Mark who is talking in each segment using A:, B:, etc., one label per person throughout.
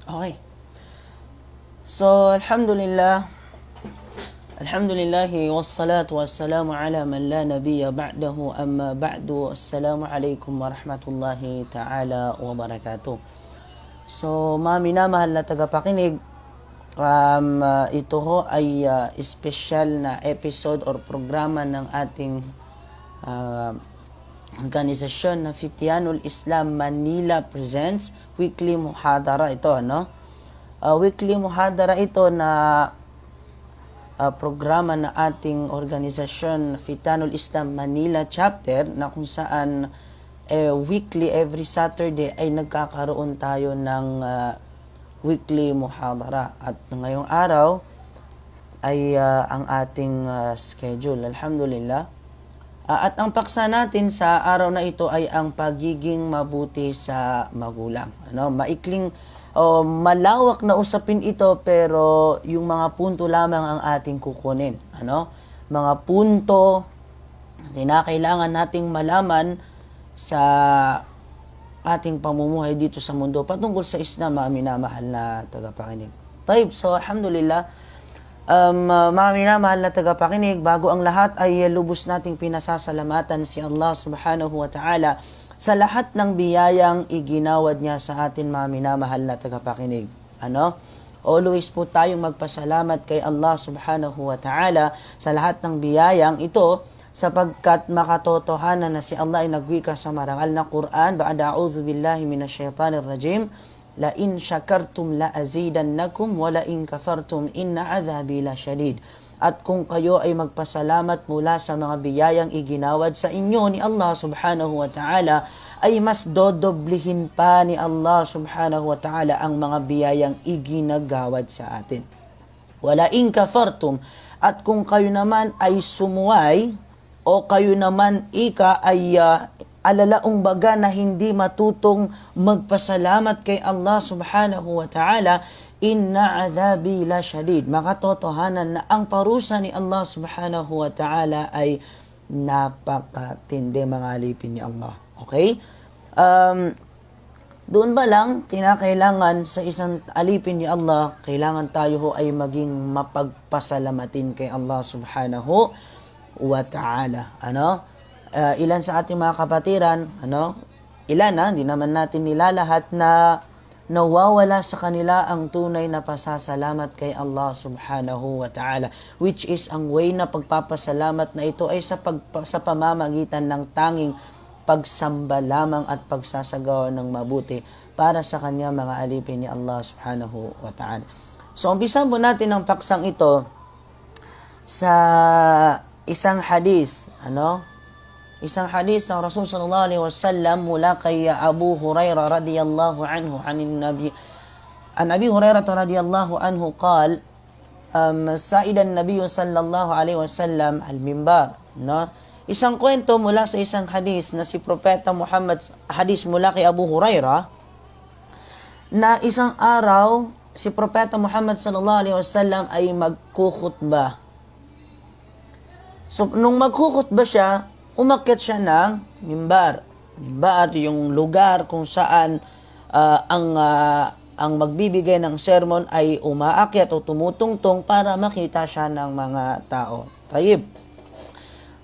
A: Okay. So, Alhamdulillahi wassalatu wassalamu ala man la nabiyya ba'dahu amma ba'du. Assalamu alaikum warahmatullahi ta'ala wa barakatuh. So, mga minamahal na tagapakinig, ito ho ay special na episode or programa ng ating organisasyon na Fityanul Islam Manila presents weekly muhadara ito, weekly muhadara ito na programa na ating organisasyon Fityanul Islam Manila chapter, na kung saan weekly, every Saturday ay nagkakaroon tayo ng weekly muhadara. At ngayong araw ay ang ating schedule, alhamdulillah. At ang paksa natin sa araw na ito ay ang pagiging mabuti sa magulang. Maikling o malawak na usapin ito, pero yung mga punto lamang ang ating kukunin. Mga punto na kailangan nating malaman sa ating pamumuhay dito sa mundo patungkol sa Islam, mga minamahal na tagapakinig. So alhamdulillah, mga minamahal na tagapakinig, bago ang lahat ay lubos nating pinasasalamatan si Allah subhanahu wa ta'ala sa lahat ng biyayang iginawad niya sa atin, mga minamahal na tagapakinig. Always po tayong magpasalamat kay Allah subhanahu wa ta'ala sa lahat ng biyayang ito, sapagkat makatotohanan na si Allah ay nagwika sa marangal na Quran, ba'da a'udhu billahi minasyaitanir rajim, la in syakartum la azidannakum wa la in kafartum inna adhabi la syadid. At kung kayo ay magpasalamat mula sa mga biyayang iginawad sa inyo ni Allah subhanahu wa ta'ala, ay mas dodoblihin pa ni Allah subhanahu wa ta'ala ang mga biyayang iginagawad sa atin. Wala in kafartum, at kung kayo naman ay sumuway, o kayo naman ay alalaong baga na hindi matutong magpasalamat kay Allah subhanahu wa ta'ala, inna adhabi la syadid. Makatotohanan na ang parusa ni Allah subhanahu wa ta'ala ay napakatindi, mga alipin ni Allah. Okay? Doon ba lang, kinakailangan sa isang alipin ni Allah, kailangan tayo ho ay maging mapagpasalamatin kay Allah subhanahu wa ta'ala. Ilan sa ating mga kapatiran, hindi naman natin nilalahat, na nawawala sa kanila ang tunay na pasasalamat kay Allah subhanahu wa ta'ala, which is ang way na pagpapasalamat na ito ay sa pamamagitan ng tanging pagsamba lamang at pagsasagawa ng mabuti para sa kanya, mga alipin ni Allah subhanahu wa ta'ala. So, umpisan po natin ang paksang ito sa isang hadith, isang hadith ng Rasul sallallahu alaihi wasallam mula kay Abu Hurairah radhiyallahu anhu an Abi Hurairah radhiyallahu anhu qala sa'ida an-nabiy sallallahu alaihi wasallam al-mimbar. Isang kwento mula sa isang hadith na si Propeta Muhammad, hadith mula kay Abu Hurairah, na isang araw si Propeta Muhammad sallallahu alaihi wasallam ay magkukhutbah. So nung magkukhutbah siya, umakyat siya ng mimbar. Mimbar, yung lugar kung saan ang magbibigay ng sermon ay umaakyat o tumutungtong para makita siya ng mga tao. Tayyib.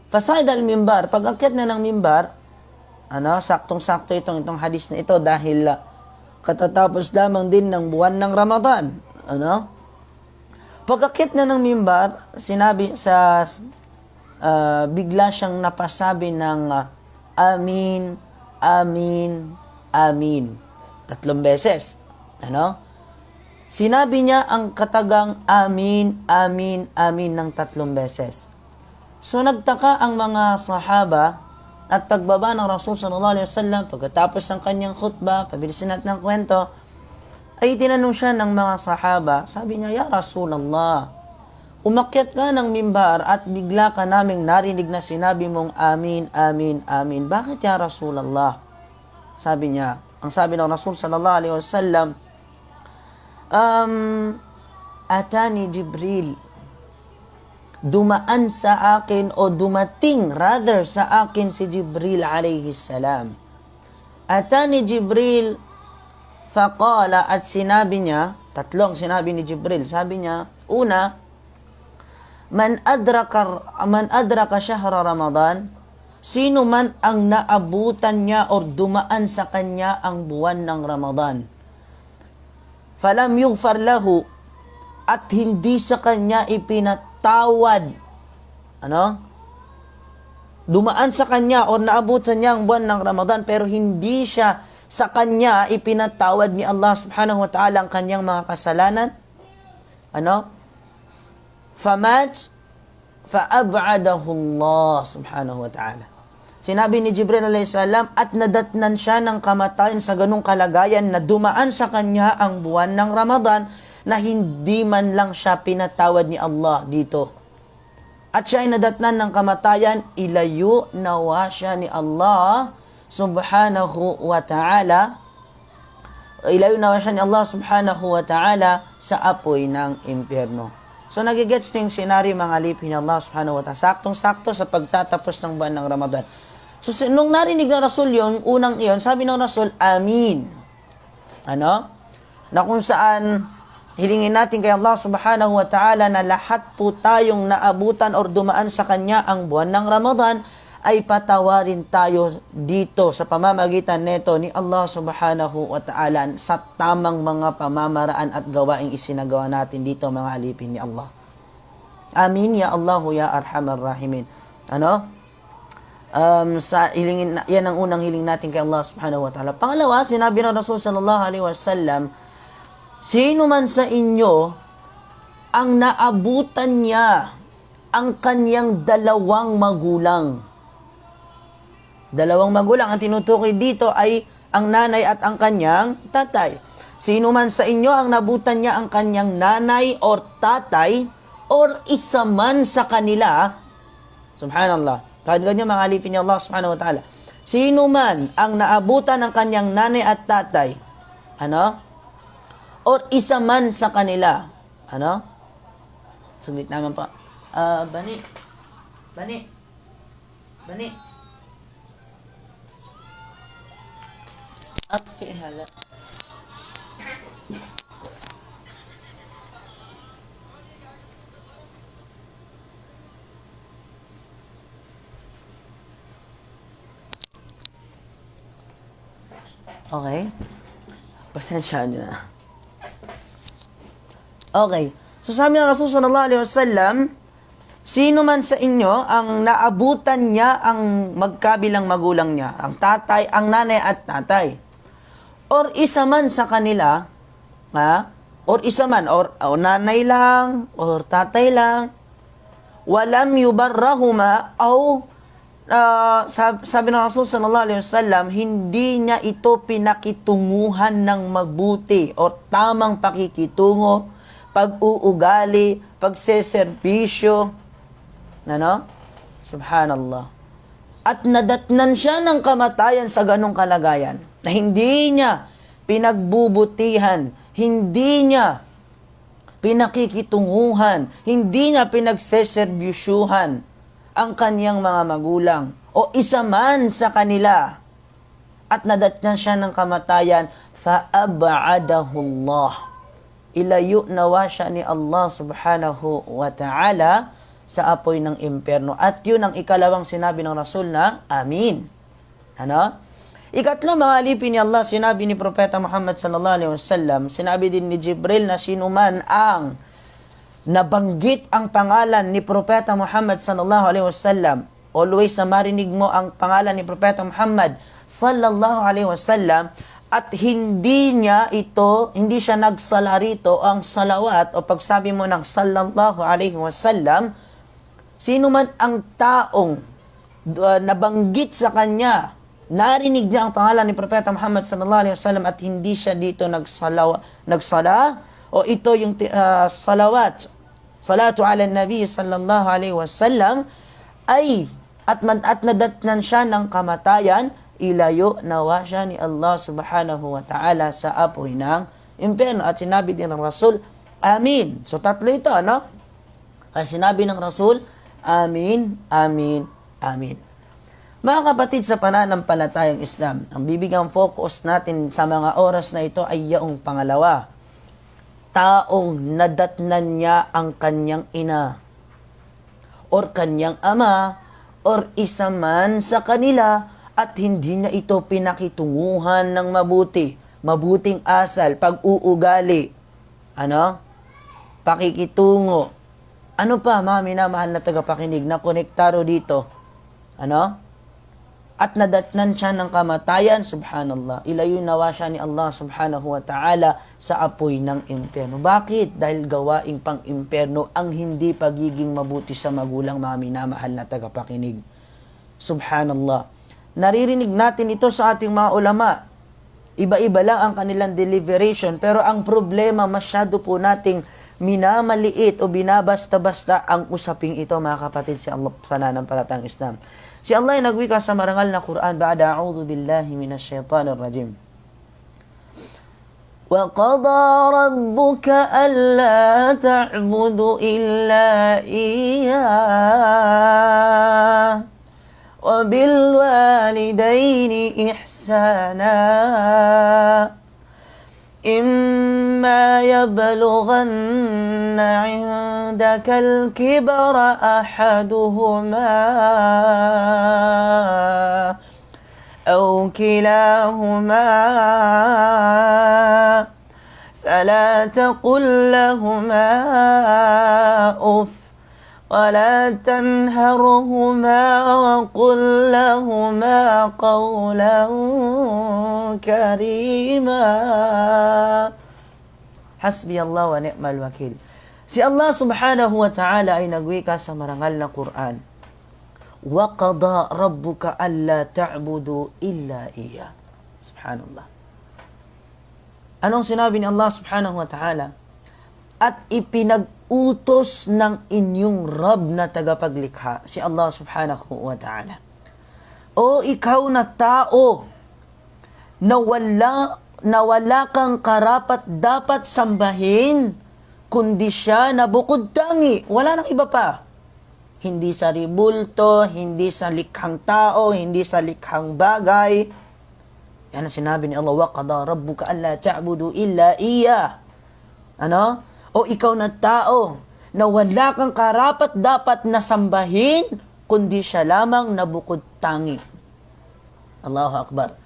A: Fasa'id al-mimbar, pag akyat na ng mimbar, saktong-sakto itong hadis na ito dahil katatapos lamang din ng buwan ng Ramadan. Pag akyat na ng mimbar, sinabi sa bigla siyang napasabi ng amin, amin, amin. 3 beses. Sinabi niya ang katagang amin, amin, amin ng 3 beses. So nagtaka ang mga sahaba, at pagbaba ng Rasul sallallahu alaihi wasallam, pagkatapos ng kanyang khutbah, pabilisin natin ng kwento, ay tinanong siya ng mga sahaba. Sabi niya, ya Rasulullah, umakyat ka ng mimbar at bigla ka naming narinig na sinabi mong amin, amin, amin. Bakit ya Rasulullah? Sabi niya, ang sabi ng Rasul sallallahu alaihi wasallam, atani Jibril, dumaan sa akin o dumating rather sa akin si Jibril alayhi salam. Atani Jibril Faqala, at sinabi niya, tatlong sinabi ni Jibril. Sabi niya, una, man adraka shahra Ramadan, sino man ang naabutan niya o dumaan sa kanya ang buwan ng Ramadan. Falam yughfar lahu, at hindi sa kanya ipinatawad. Dumaan sa kanya o naabutan niya ang buwan ng Ramadan pero hindi siya sa kanya ipinatawad ni Allah subhanahu wa ta'ala ang kanyang mga kasalanan. Famat fa'ab'adahu Allah subhanahu wa ta'ala. Sinabi ni Jibril alayhi salam, at nadatnan siya ng kamatayan sa ganung kalagayan na dumaan sa kanya ang buwan ng Ramadan na hindi man lang siya pinatawad ni Allah dito. At siya ay nadatnan ng kamatayan, ilayo nawa siya ni Allah subhanahu wa ta'ala, ilayo nawa siya ni Allah subhanahu wa ta'ala sa apoy ng impyerno. So, nagigets na yung senaryo mga alipin ni Allah subhanahu wa ta'ala. Saktong-sakto sa pagtatapos ng buwan ng Ramadan. So, nung narinig ng Rasul yung unang iyon, sabi ng Rasul, Amin. Na kung saan hilingin natin kay Allah subhanahu wa ta'ala na lahat po tayong naabutan or dumaan sa Kanya ang buwan ng Ramadan, ay patawarin tayo dito sa pamamagitan neto ni Allah subhanahu wa ta'ala sa tamang mga pamamaraan at gawaing isinagawa natin dito mga alipin ni Allah. Amin ya Allahu ya Arhamar Rahimin. Yan ang unang hiling natin kay Allah subhanahu wa ta'ala. Pangalawa, sinabi ng Rasul sallallahu alaihi wasallam, sino man sa inyo ang naabutan niya ang kanyang dalawang magulang. Dalawang magulang, ang tinutukoy dito ay ang nanay at ang kanyang tatay. Sino man sa inyo ang nabutan niya ang kanyang nanay or tatay or isa man sa kanila, subhanallah, kahit ganyan mga alipin ni Allah subhanahu wa ta'ala, sino man ang naabutan ng kanyang nanay at tatay, or isa man sa kanila, sumit naman pa, Bani, أطفئ هذا. Okay. Pasensya nyo na. Okay. So sabi ng Rasul sallallahu alaihi wasallam, sino man sa inyo ang naabutan niya ang magkabilang magulang niya, ang tatay, ang nanay at tatay, or isa man sa kanila, or isa man, or nanay lang, or tatay lang, walam yubarrahuma, sabi ng Rasul sallallahu alaihi wasallam, hindi niya ito pinakitunguhan ng mabuti, or tamang pakikitungo, pag-uugali, pagseserbisyo, Subhanallah. At nadatnan siya ng kamatayan sa ganong kalagayan, na hindi niya pinagbubutihan, hindi niya pinakikitunguhan, hindi niya pinagseserbisyuhan ang kanyang mga magulang o isa man sa kanila, at nadatnan siya ng kamatayan, fa'ab'adahu Allah, ilayo nawa siya ni Allah subhanahu wa ta'ala sa apoy ng impyerno. At yun ang ikalawang sinabi ng Rasul na Amin. Ikatlo, mga alipin ni Allah, sinabi ni Propeta Muhammad sallallahu alaihi wasallam, sinabi din ni Jibril na sino man ang nabanggit ang pangalan ni Propeta Muhammad sallallahu alaihi wasallam, always na marinig mo ang pangalan ni Propeta Muhammad sallallahu alaihi wasallam, at hindi siya nagsala rito ang salawat o pagsabi mo ng sallallahu alaihi wasallam, sino man ang taong nabanggit sa kanya, narinig niya ang pangalan ni Propeta Muhammad sallallahu alaihi wasallam at hindi siya dito nagsala, o ito yung salatu ala nabi sallallahu alaihi wasallam, at nadatnan siya ng kamatayan, ilayo nawa siya ni Allah subhanahu wa ta'ala sa apoy ng impyerno. At sinabi din ng Rasul, Amin. So tatlo ito, Kaya sinabi ng Rasul, Amin, Amin, Amin. Mga kapatid sa pananampalatayang Islam, ang bibigang focus natin sa mga oras na ito ay yaong pangalawa. Taong nadatnan niya ang kanyang ina or kanyang ama or isa man sa kanila at hindi niya ito pinakitunguhan ng mabuti, mabuting asal, pag-uugali, pakikitungo, pa mga minamahal na tagapakinig na konektaro dito, at nadatnan siya ng kamatayan, subhanallah, ilayo nawa siya ni Allah subhanahu wa ta'ala sa apoy ng impyerno. Bakit? Dahil gawaing pang-impyerno ang hindi pagiging mabuti sa magulang, mga minamahal na tagapakinig. Subhanallah. Naririnig natin ito sa ating mga ulama. Iba-iba lang ang kanilang deliberation, pero ang problema masyado po nating minamaliit o binabasta-basta ang usaping ito, mga kapatid, si Allah pananampalatayang Islam. Si Allah ay nagwika sa marangal na Quran, ba'da a'udhu billahi minasyaitanir rajim. Wa qada rabbuka alla ta'budu illa iyyah wa bil walidayni ihsana. إما يبلغن عندك الكبر أحدهما أو كلاهما فلا تقل لهما أف ولا تنهرهما وقل لهما قولا كريما. Hasbi Allah wa ni'mal wakil. Si Allah subhanahu wa ta'ala ay nagwika sa marangal na Quran. Wa qada rabbuka alla ta'budu illa iya. Subhanallah. Anong sinabi ni Allah subhanahu wa ta'ala? At ipinag-utos ng inyong Rabb na tagapaglikha, si Allah subhanahu wa ta'ala. O ikaw na tao, na wala kang karapat dapat sambahin, kundi siya na bukod tangi, wala nang iba pa. Hindi sa ribulto, hindi sa likhang tao, hindi sa likhang bagay. Yan ang sinabi ni Allah, wa qada rabbuka alla ta'budu illa iya. O ikaw na tao, na wala kang karapat dapat na sambahin, kundi siya lamang na bukod tangi. Allahu Akbar.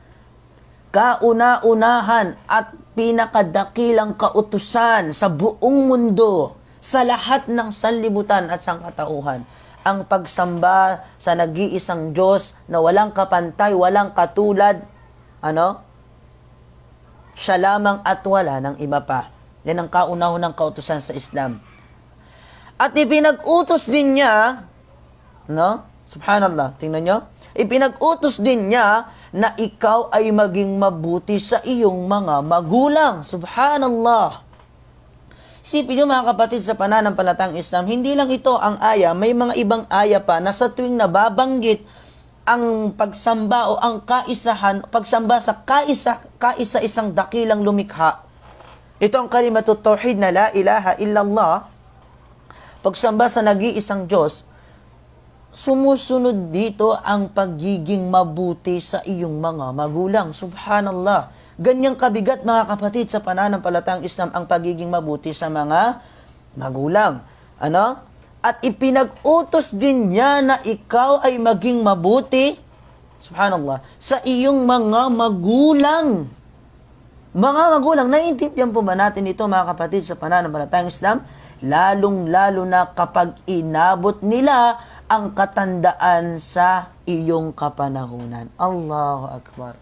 A: Kauna-unahan at pinakadakilang kautusan sa buong mundo, sa lahat ng sanlibutan at sangkatauhan, ang pagsamba sa nag-iisang Diyos na walang kapantay, walang katulad, siya lamang at wala ng iba pa. Yan ang kauna-unang kautusan sa Islam. At ipinag-utos din niya, subhanallah, tingnan nyo, ipinag-utos din niya na ikaw ay maging mabuti sa iyong mga magulang. Subhanallah. Isipin nyo mga kapatid sa pananampalatayang Islam, hindi lang ito ang aya, may mga ibang aya pa na sa tuwing nababanggit ang pagsamba o ang kaisahan, pagsamba sa kaisa-isang dakilang lumikha. Ito ang kalimatut tauhid na la ilaha illallah, pagsamba sa nag-iisang Diyos, sumusunod dito ang pagiging mabuti sa iyong mga magulang. Subhanallah. Ganyang kabigat mga kapatid sa pananampalatayang Islam ang pagiging mabuti sa mga magulang. At ipinag-utos din niya na ikaw ay maging mabuti, subhanallah, sa iyong mga magulang. Mga magulang, naiintindihan po ba natin ito mga kapatid sa pananampalatayang Islam? Lalong-lalo na kapag inabot nila ang katandaan sa iyong kapanahunan. Allahu Akbar.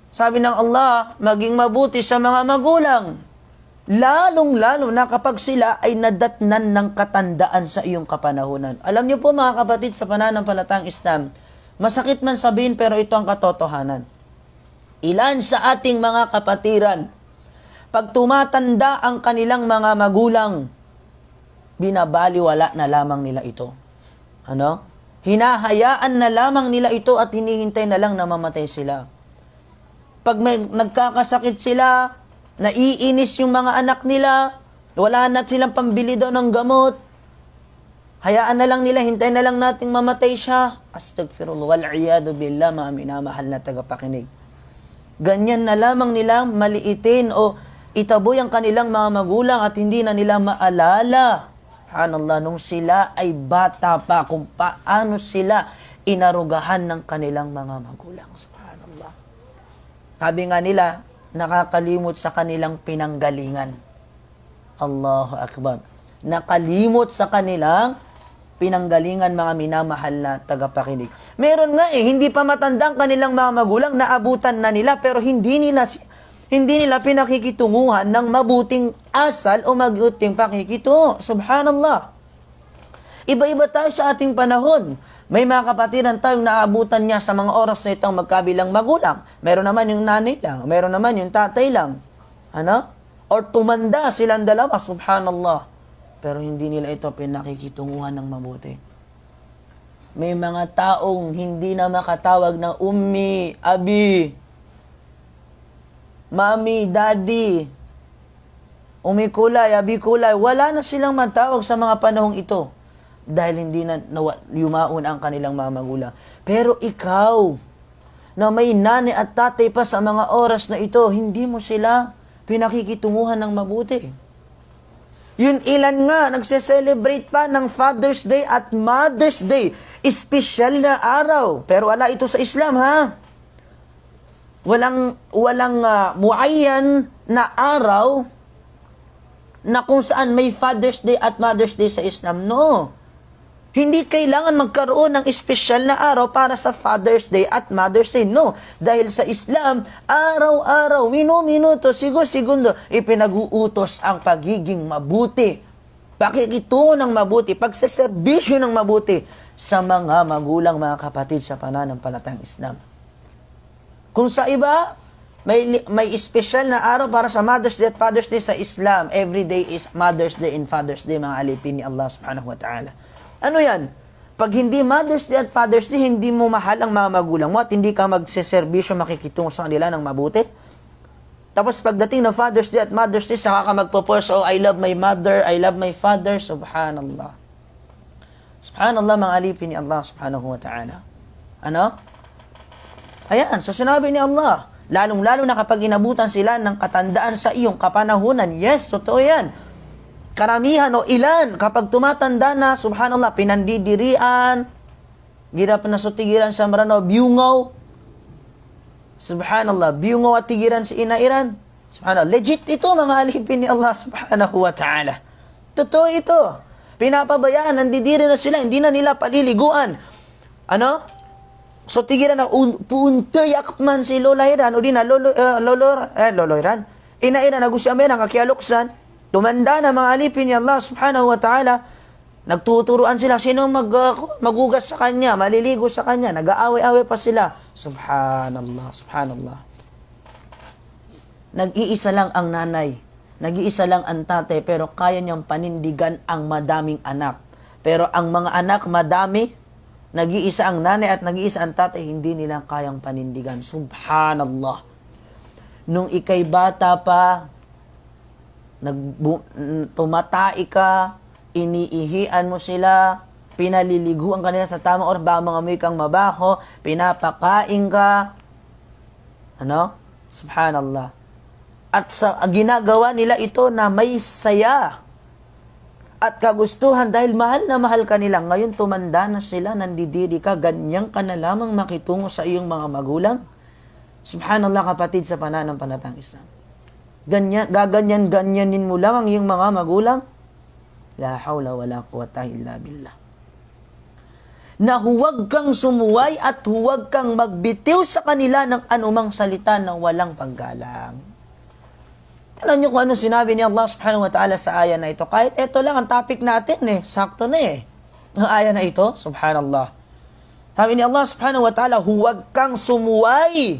A: Sabi ng Allah, maging mabuti sa mga magulang. Lalong-lalo na kapag sila ay nadatnan ng katandaan sa iyong kapanahunan. Alam niyo po mga kapatid sa pananampalatayang Islam, masakit man sabihin pero ito ang katotohanan. Ilan sa ating mga kapatiran, pag tumatanda ang kanilang mga magulang, binabaliwala na lamang nila ito. Hinahayaan na lamang nila ito at hinihintay na lang na mamatay sila. Pag may nagkakasakit sila, naiinis yung mga anak nila, wala na silang pambili daw ng gamot, Hayaan na lang nila, hintayin na lang nating mamatay siya. Astagfirullah, wal'iyadu billah, mga minamahal na tagapakinig. Ganyan na lamang nilang maliitin o itaboy ang kanilang mga magulang at hindi na nila maalala. Subhanallah, nung sila ay bata pa, kung paano sila inarugahan ng kanilang mga magulang. Subhanallah. Sabi nga nila, nakakalimot sa kanilang pinanggalingan. Allahu Akbar. Nakalimot sa kanilang pinanggalingan, mga minamahal na tagapakinig. Meron nga hindi pa matandang kanilang mga magulang, naabutan na nila, pero hindi nila pinakikitunguhan ng mabuting asal o mabuting pakikitungo. Subhanallah. Iba-iba tayo sa ating panahon. May mga kapatiran tayong naabutan niya sa mga oras na itong magkabilang magulang. Meron naman yung nanay lang, meron naman yung tatay lang. Ano? Or tumanda silang dalawa, subhanallah. Pero hindi nila ito pinakikitunguhan ng mabuti. May mga taong hindi na makatawag ng ummi, abi, mami, daddy, umi kulay, abi kulay. Wala na silang matawag sa mga panahong ito. Dahil hindi na yumaon ang kanilang mga magulang. Pero ikaw, na may nanay at tatay pa sa mga oras na ito, hindi mo sila pinakikitunguhan ng mabuti. Yun ilan nga, nagse-celebrate pa ng Father's Day at Mother's Day. Espesyal na araw. Pero wala ito sa Islam, ha? Walang muayyan na araw na kung saan may Father's Day at Mother's Day sa Islam. No. Hindi kailangan magkaroon ng espesyal na araw para sa Father's Day at Mother's Day. No. Dahil sa Islam, araw-araw, minuto, segundo, ipinag-uutos ang pagiging mabuti. Pakikitungo ng mabuti, pagsaserbisyo ng mabuti sa mga magulang, mga kapatid sa pananampalatayang Islam. Kung sa iba, may espesyal na araw para sa Mother's Day at Father's Day sa Islam. Every day is Mother's Day and Father's Day, mga alipin ni Allah subhanahu wa ta'ala. Ano yan? Pag hindi Mother's Day at Father's Day, hindi mo mahal ang mga magulang mo at hindi ka magseserbisyo, makikitungo sa kanila ng mabuti. Tapos pagdating ng Father's Day at Mother's Day, saka ka magpo-post, oh, I love my mother, I love my father, subhanallah. Subhanallah, mga alipin ni Allah subhanahu wa ta'ala. Ano? Ayan, so sinabi ni Allah, lalong-lalo na kapag inabutan sila ng katandaan sa iyong kapanahunan. Yes, totoo yan. Karamihan o ilan, kapag tumatanda na, subhanallah, pinandidirian, girap na so tigiran sa marano, biyungaw, subhanallah, biyungaw at tigiran sa inairan, subhanallah, legit ito, mga alipin ni Allah subhanahu wa ta'ala. Totoo ito. Pinapabayaan, nandidiri na sila, hindi na nila paliliguan. Ano? So tigiran na, puntay akman si Lola Iran, o di na, Lolo Iran, inairan, nagusyamen, ang kakialuksan, tumanda na, mga alipin ni Allah subhanahu wa ta'ala, nagtuturuan sila, sino magugas sa kanya, maliligo sa kanya, nag-aaway-aaway pa sila. Subhanallah, subhanallah. Nag-iisa lang ang nanay, nag-iisa lang ang tatay, pero kaya niyang panindigan ang madaming anak. Pero ang mga anak madami, nag-iisa ang nanay at nag-iisa ang tatay, hindi nila kayang panindigan. Subhanallah. Nung ikay bata pa, tumatai ka, iniihian mo sila, pinaliliguan ka nila sa tamang oras, ba mga may kang mabaho, pinapakain ka. Ano? Subhanallah. At sa ginagawa nila ito na may saya at kagustuhan dahil mahal na mahal ka nila. Ngayon tumanda na sila, nandidiri ka, ganyan ka na lamang makitungo sa iyong mga magulang. Subhanallah, kapatid sa pananampalatayang Islam. Ganyanin mo lang ang iyong mga magulang. La hawla wa la quwata illa billah. Na huwag kang sumuway at huwag kang magbitiw sa kanila ng anumang salita na walang paggalang. Alam niyo kung ano sinabi ni Allah subhanahu wa ta'ala sa aya na ito. Kahit ito lang ang topic natin sakto na ang aya na ito, subhanallah. Sabi ni Allah subhanahu wa ta'ala, huwag kang sumuway.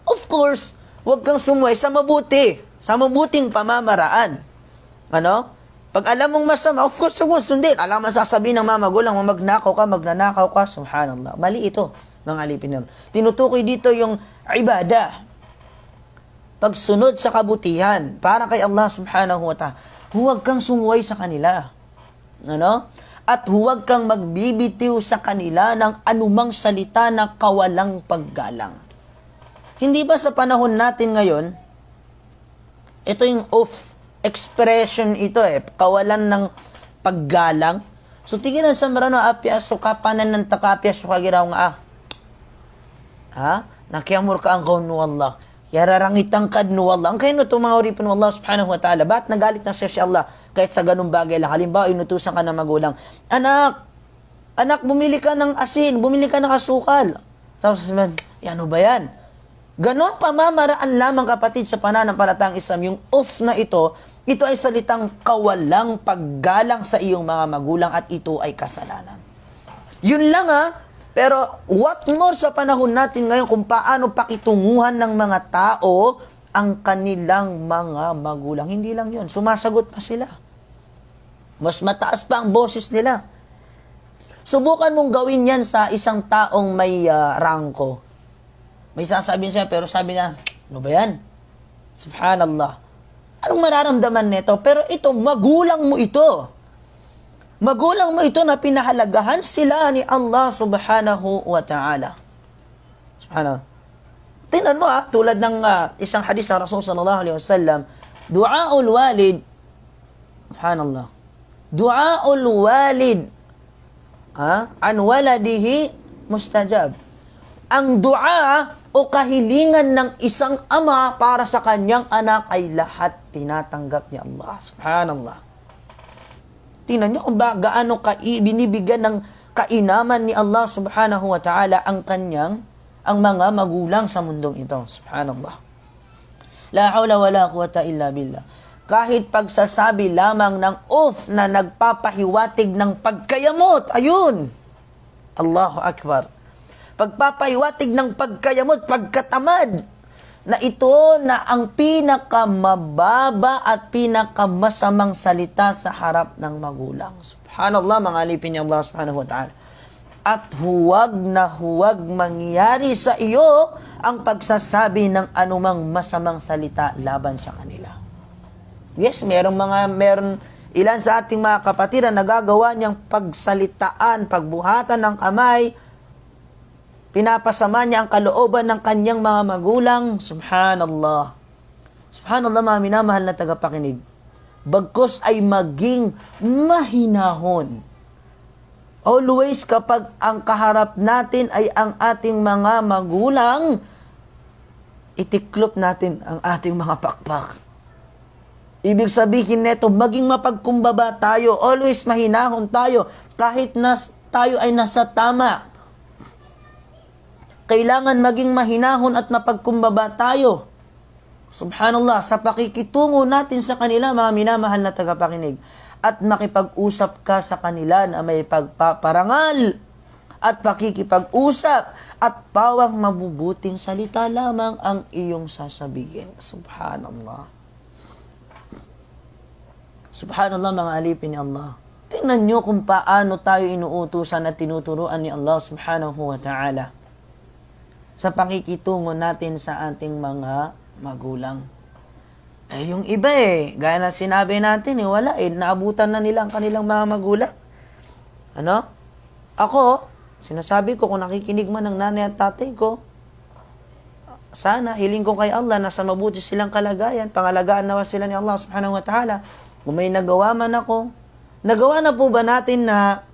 A: Of course, huwag kang sumuway sa mabuti, sa mabuting pamamaraan. Ano? Pag alam mong masama, of course, huwag sundin. Alam mo sasabihin ng mga magulang, magnanakaw ka, subhanallah. Mali ito, mga alipin. Tinutukoy dito yung ibadah. Pagsunod sa kabutihan, para kay Allah subhanahu wa ta'ala. Huwag kang sumuway sa kanila. Ano? at huwag kang magbibitiw sa kanila ng anumang salita na kawalang paggalang. Hindi ba sa panahon natin ngayon, ito yung off expression ito kawalan ng paggalang. So, tigilan sa marano apya, so kapanan ng takapya, so kagiraw nga nakiamur ka ang kaun wallah. Yararangitang kad no Allah. Ang kayo no, mga uripin ng Allah subhanahu wa ta'ala. Ba't nagalit na siya si Allah? Kahit sa ganung bagay lang. Halimbawa, inutusan ka na magulang. Anak, bumili ka ng asin, bumili ka ng asukal. Tapos sabihin, ano ba yan? Ganon pamamaraan lamang kapatid sa pananampalatang Islam. Yung off na ito ay salitang kawalang paggalang sa iyong mga magulang at ito ay kasalanan. Yun lang pero what more sa panahon natin ngayon kung paano pakitunguhan ng mga tao ang kanilang mga magulang. Hindi lang yun, sumasagot pa sila. Mas mataas pa ang boses nila. Subukan mong gawin yan sa isang taong may rangko. May sasabihin siya, pero sabi niya, ano ba yan? Subhanallah. Anong mararamdaman nito? Pero ito, magulang mo ito. Magulang mo ito na pinahalagahan sila ni Allah subhanahu wa ta'ala. Subhanallah. Tingnan mo tulad ng isang hadis ng Rasul sallallahu alaihi wasallam, du'aul walid, subhanallah, du'aul walid an waladihi mustajab. Ang dua o kahilingan ng isang ama para sa kanyang anak ay lahat tinatanggap ni Allah. Subhanallah. Tingnan niyo kung gaano binibigyan ng kainaman ni Allah subhanahu wa ta'ala ang mga magulang sa mundong ito. Subhanallah. La hawla wa la quwata illa billah. Kahit pagsasabi lamang ng oath na nagpapahiwatig ng pagkayamot, ayun. Allahu Akbar. Pagpapahiwatig ng pagkayamot, pagkatamad, na ito na ang pinakamababa at pinakamasamang salita sa harap ng magulang. Subhanallah, mga alipin ni Allah subhanahu wa ta'ala. At huwag na huwag mangyari sa iyo ang pagsasabi ng anumang masamang salita laban sa kanila. Yes, meron ilan sa ating mga kapatid na nagagawa niyang pagsalitaan, pagbuhatan ng kamay, pinapasama niya ang kalooban ng kanyang mga magulang. Subhanallah. Subhanallah, mga minamahal na tagapakinig. Bagkus ay maging mahinahon. Always kapag ang kaharap natin ay ang ating mga magulang, itiklop natin ang ating mga pakpak. Ibig sabihin nito, maging mapagkumbaba tayo. Always mahinahon tayo. Kahit tayo ay nasa tama. Kailangan maging mahinahon at mapagkumbaba tayo. Subhanallah, sa pakikitungo natin sa kanila, mga minamahal na tagapakinig, at makipag-usap ka sa kanila na may pagpaparangal at pakikipag-usap at pawang mabubuting salita lamang ang iyong sasabihin. Subhanallah. Subhanallah, mga alipin ni Allah. Tingnan nyo kung paano tayo inuutusan at tinuturuan ni Allah subhanahu wa ta'ala sa pakikitungo natin sa ating mga magulang. Yung iba gaya na sinabi natin wala naabutan na nila ang kanilang mga magulang. Ako, sinasabi ko kung nakikinig man ng nanay at tatay ko, sana hiling ko kay Allah na sa mabuti silang kalagayan, pangalagaan nawa sila ni Allah subhanahu wa ta'ala. Kung may nagawa man ako, nagawa na po ba natin na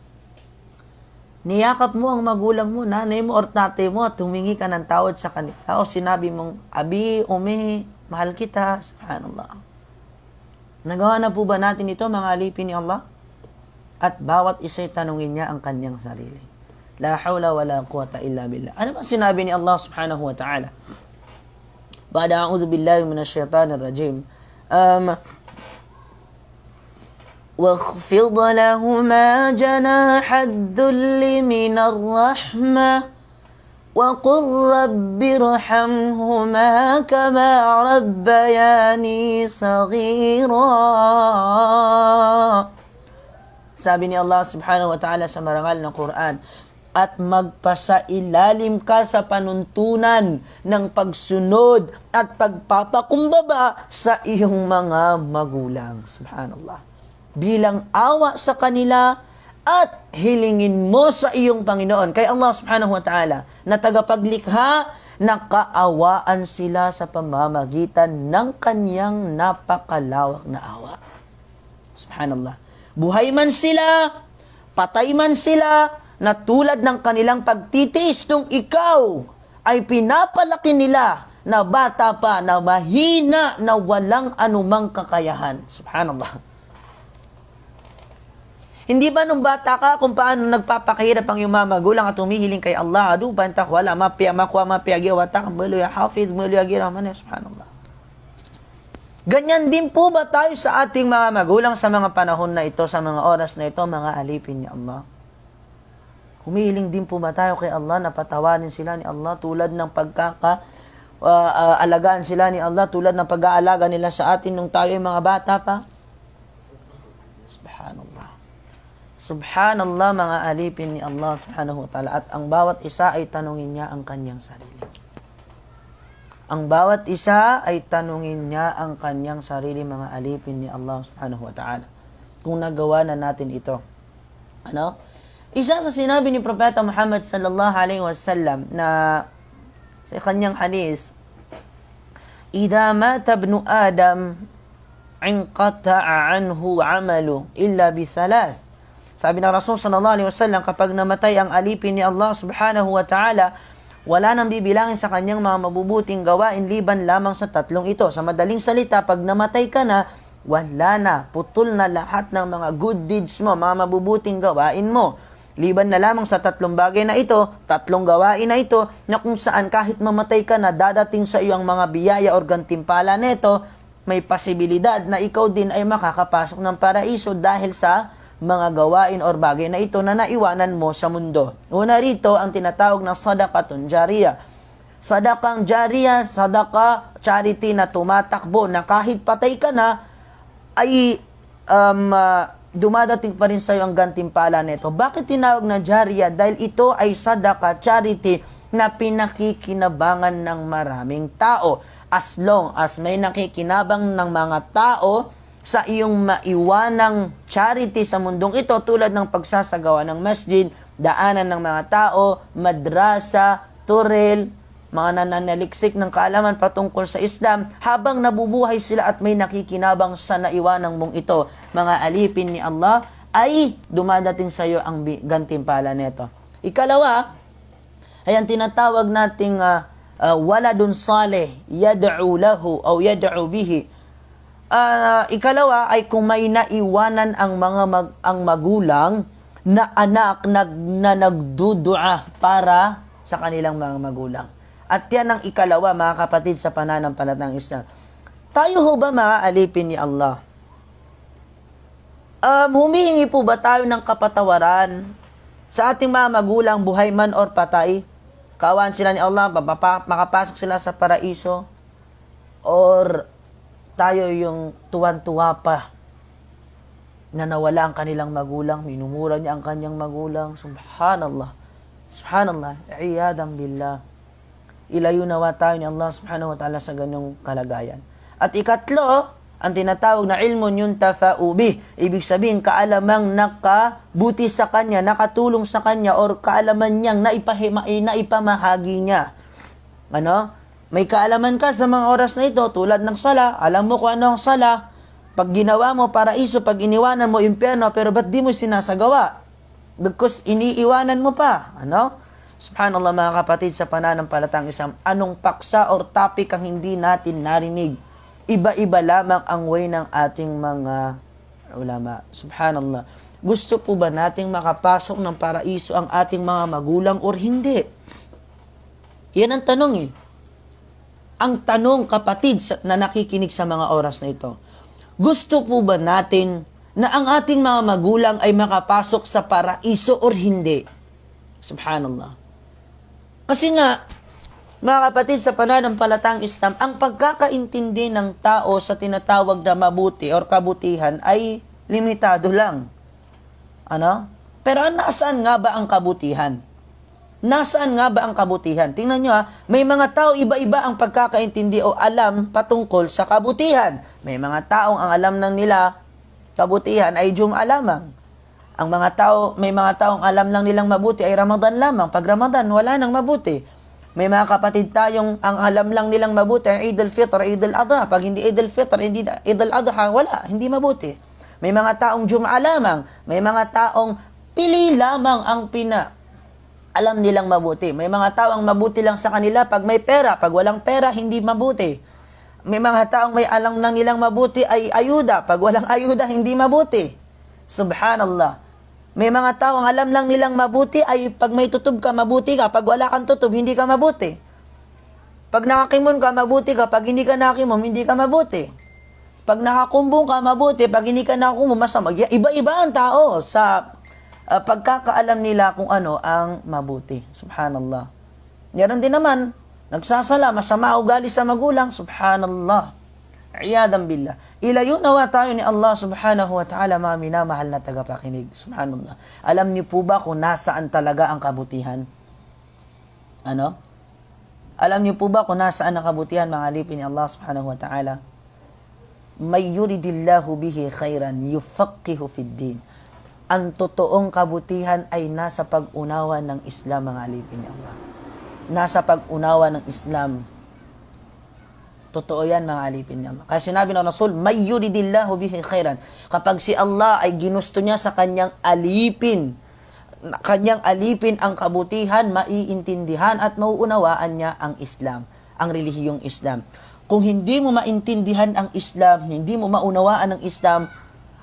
A: niyakap mo ang magulang mo, nanay mo or tatay mo at humingi ka ng tawad sa kanila o sinabi mong, Abi, Umi, mahal kita, subhanallah. Nagawa na po ba natin ito, mga alipin ni Allah? At bawat isa'y tanungin niya ang kanyang sarili. La hawla wa la quwata illa billah. Ano ba sinabi ni Allah subhanahu wa ta'ala? Ba'da a'udhu billahi minash shaitanir rajim. واخفض لهما جناح الذل من الرحمة وقل رب ارحمهما كما ربياني صغيرا. Sabi ni Allah subhanahu wa ta'ala sa marangal na Quran, at magpasailalim ka sa panuntunan ng pagsunod at pagpapakumbaba sa iyong mga magulang. Subhanallah. Bilang awa sa kanila at hilingin mo sa iyong Panginoon, kay Allah subhanahu wa ta'ala, na tagapaglikha, nakaawaan sila sa pamamagitan ng kanyang napakalawak na awa. Subhanallah. Buhay man sila, patay man sila, na tulad ng kanilang pagtitiis nung ikaw ay pinapalaki nila na bata pa, na mahina, na walang anumang kakayahan. Subhanallah. Hindi ba nung bata ka kung paano nagpapakahirap ang iyong mga magulang at humihiling kay Allah? Adu, bantak, wala, mapia, makwa, mapia, giwatak, mulu ya hafiz, mulu ya giramane, subhanallah. Ganyan din po ba tayo sa ating mga magulang sa mga panahon na ito, sa mga oras na ito, mga alipin ni Allah? Humihiling din po ba tayo kay Allah na patawarin sila ni Allah tulad ng alagaan sila ni Allah, tulad ng pag-aalaga nila sa atin nung tayo ay mga bata pa? Subhanallah. Subhanallah, mga alipin ni Allah subhanahu wa ta'ala. At ang bawat isa ay tanungin niya ang kanyang sarili. Ang bawat isa ay tanungin niya ang kanyang sarili, mga alipin ni Allah subhanahu wa ta'ala. Kung nagawa na natin ito. Ano? Isa sa sinabi ni Propeta Muhammad sallallahu alaihi wasallam na sa kanyang hadis, "Idha mata ibnu Adam, inqata'a anhu 'amalu illa bi thalath." Sabi ng Rasul sallallahu alaihi wasallam, kapag namatay ang alipin ni Allah subhanahu wa ta'ala, wala nang bibilangin sa kanyang mga mabubuting gawain liban lamang sa tatlong ito. Sa madaling salita, pag namatay ka na, wala na, putol na lahat ng mga good deeds mo, mga mabubuting gawain mo. Liban na lamang sa tatlong bagay na ito, tatlong gawain na ito, na kung saan kahit mamatay ka na, dadating sa iyo ang mga biyaya o gantimpala nito, may posibilidad na ikaw din ay makakapasok ng paraiso dahil sa mga gawain or bagay na ito na naiwanan mo sa mundo. Una rito, ang tinatawag na sadaqatun jariyah. Sadaqang jariyah, sadaqa, charity na tumatakbo, na kahit patay ka na, ay dumadating pa rin sa iyo ang gantimpala nito. Bakit tinawag na jariyah? Dahil ito ay sadaqa, charity, na pinakikinabangan ng maraming tao. As long as may nakikinabang ng mga tao sa iyong maiwanang charity sa mundong ito, tulad ng pagsasagawa ng masjid, daanan ng mga tao, madrasa, turel, mga nananaliksik ng kaalaman patungkol sa Islam, habang nabubuhay sila at may nakikinabang sa naiwanang mong ito, mga alipin ni Allah, ay dumadating sa iyo ang gantimpala nito. Ikalawa, ay ang tinatawag nating waladun salih, yad'u lahu o yad'u bihi. Ikalawa ay kung may naiwanan ang ang magulang na anak na nagdudua para sa kanilang mga magulang. At yan ang ikalawa, mga kapatid, sa pananampalatayang Islam. Tayo ho ba, mga alipin ni Allah? Humihingi po ba tayo ng kapatawaran sa ating mga magulang, buhay man or patay? Kaawaan sila ni Allah, makapasok sila sa paraiso? Or tayo yung tuwan-tuwa pa na nawala ang kanilang magulang, minumura niya ang kanyang magulang? Subhanallah. Subhanallah. Iyadan billah. Ilayo nawa tayo ni Allah subhanahu wa ta'ala sa ganyong kalagayan. At ikatlo, ang tinatawag na ilmun yuntafa'u bih. Ibig sabihin, kaalamang nakabuti sa kanya, nakatulong sa kanya, or kaalaman niyang naipamahagi niya. Ano? May kaalaman ka sa mga oras na ito, tulad ng sala, alam mo kung ano ang sala. Pag ginawa mo paraiso, pag iniwanan mo impyerno, pero ba't di mo sinasagawa? Because iniiwanan mo pa. Ano? Subhanallah, mga kapatid, sa pananampalatayang Islam, anong paksa or topic ang hindi natin narinig? Iba-iba lamang ang way ng ating mga ulama. Subhanallah. Gusto po ba nating makapasok ng paraiso ang ating mga magulang or hindi? Yan ang tanong eh. Ang tanong, kapatid, na nakikinig sa mga oras na ito, gusto po ba natin na ang ating mga magulang ay makapasok sa paraiso or hindi? Subhanallah. Kasi nga, mga kapatid, sa pananampalatayang Islam, ang pagkakaintindi ng tao sa tinatawag na mabuti or kabutihan ay limitado lang. Ano? Pero nasaan nga ba ang kabutihan? Nasaan nga ba ang kabutihan? Tingnan nyo may mga tao iba-iba ang pagkakaintindi o alam patungkol sa kabutihan. May mga taong ang alam ng nila kabutihan ay jum'a lamang. Ang mga tao, may mga taong alam lang nilang mabuti ay Ramadan lamang. Pag Ramadan, wala nang mabuti. May mga kapatid tayong ang alam lang nilang mabuti ay Eid al-Fitr, Eid al-Adha. Pag hindi Eid al-Fitr, hindi Eid al-Adha, wala, hindi mabuti. May mga taong Jum'a lamang. May mga taong pili lamang ang alam nilang mabuti. May mga taong mabuti lang sa kanila pag may pera. Pag walang pera, hindi mabuti. May mga taong may alam lang nilang mabuti ay ayuda. Pag walang ayuda, hindi mabuti. Subhanallah. May mga tao ang alam lang nilang mabuti ay pag may tutob ka, mabuti ka. Pag wala kang tutob, hindi ka mabuti. Pag nakakimon ka, mabuti ka. Pag hindi ka nakakimon, hindi ka mabuti. Pag nakakumbong ka, mabuti. Pag hindi ka nakakumbong, masama. Iba-iba ang tao sa pagkakaalam nila kung ano ang mabuti. Subhanallah. Meron din naman, nagsasala, masama ugali sa magulang. Subhanallah. Iyadan billah. Ilayo nawa tayo ni Allah subhanahu wa ta'ala, mga minamahal na tagapakinig. Subhanallah. Alam niyo po ba kung nasaan talaga ang kabutihan? Ano? Alam niyo po ba kung nasaan ang kabutihan, mga alipin ni Allah subhanahu wa ta'ala? May yuridillahu bihi khairan yufaqihu fid din. Ang totoong kabutihan ay nasa pag-unawa ng Islam, mga alipin ni Allah. Nasa pag-unawa ng Islam. Totoo yan, mga alipin ni Allah. Kaya sinabi ng Rasul, may yuridillahu bihi khairan. Kapag si Allah ay ginusto niya sa kanyang alipin ang kabutihan, maiintindihan at mauunawaan niya ang Islam, ang relihiyong Islam. Kung hindi mo maintindihan ang Islam, hindi mo maunawaan ang Islam,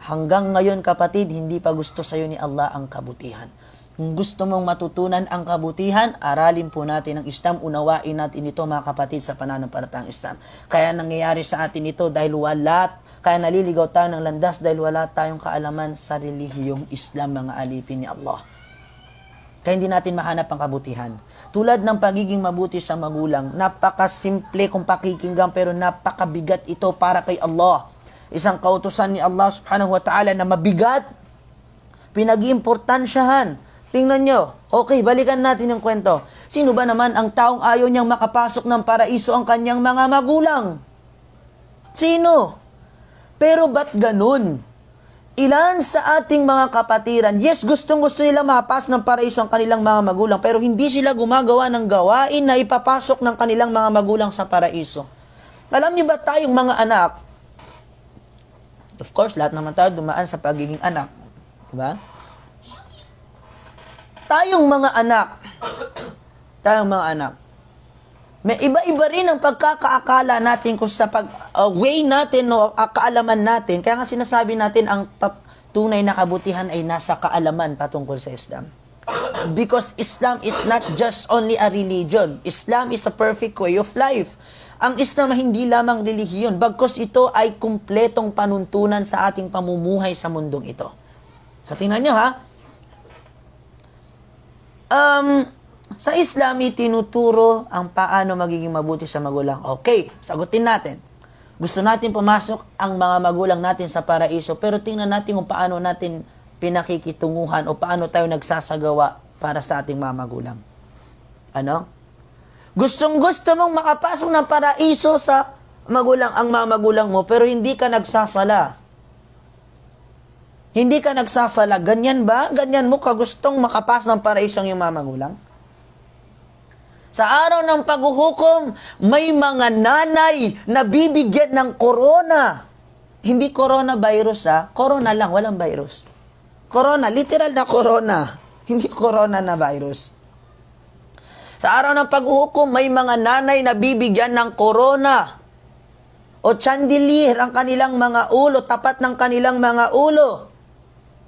A: hanggang ngayon, kapatid, hindi pa gusto sa'yo ni Allah ang kabutihan. Kung gusto mong matutunan ang kabutihan, aralin po natin ang Islam, unawain natin ito, mga kapatid, sa pananampalatayang Islam. Kaya nangyayari sa atin ito kaya naliligaw tayo ng landas dahil wala tayong kaalaman sa relihiyong Islam, mga alipin ni Allah. Kaya hindi natin mahanap ang kabutihan. Tulad ng pagiging mabuti sa magulang, napakasimple kung pakikinggan pero napakabigat ito para kay Allah. Isang kautusan ni Allah subhanahu wa ta'ala na mabigat, pinag-iimportansyahan. Tingnan nyo. Okay, balikan natin yung kwento. Sino ba naman ang taong ayaw niyang makapasok ng paraiso ang kanyang mga magulang? Sino? Pero ba't ganun? Ilan sa ating mga kapatiran, yes, gustong-gusto nila makapasok ng paraiso ang kanilang mga magulang, pero hindi sila gumagawa ng gawain na ipapasok ng kanilang mga magulang sa paraiso. Alam niyo ba tayong mga anak, of course, lahat naman tayo dumaan sa pagiging anak. Diba? Tayong mga anak, may iba-iba rin ang pagkakaakala natin kung sa way natin o kaalaman natin. Kaya nga sinasabi natin ang tunay na kabutihan ay nasa kaalaman patungkol sa Islam. Because Islam is not just only a religion. Islam is a perfect way of life. Ang Islam ay hindi lamang relihiyon, bagkus ito ay kumpletong panuntunan sa ating pamumuhay sa mundong ito. So tingnan nyo ha, sa Islam, tinuturo ang paano magiging mabuti sa magulang. Okay, sagutin natin. Gusto natin pumasok ang mga magulang natin sa paraiso, pero tingnan natin kung paano natin pinakikitunguhan o paano tayo nagsasagawa para sa ating mga magulang. Ano? Gustong-gusto mong makapasok ng paraiso sa ang mga magulang mo, pero hindi ka nagsasala. Hindi ka nagsasala. Ganyan ba? Ganyan mo kagustong makapasok ng paraiso ang iyong mga magulang? Sa araw ng paghuhukom, may mga nanay na bibigyan ng corona. Hindi coronavirus corona lang, walang virus. Corona, literal na corona. Hindi corona na virus. Sa araw ng paghuhukom, may mga nanay na bibigyan ng corona. O chandelier ang kanilang mga ulo, tapat ng kanilang mga ulo.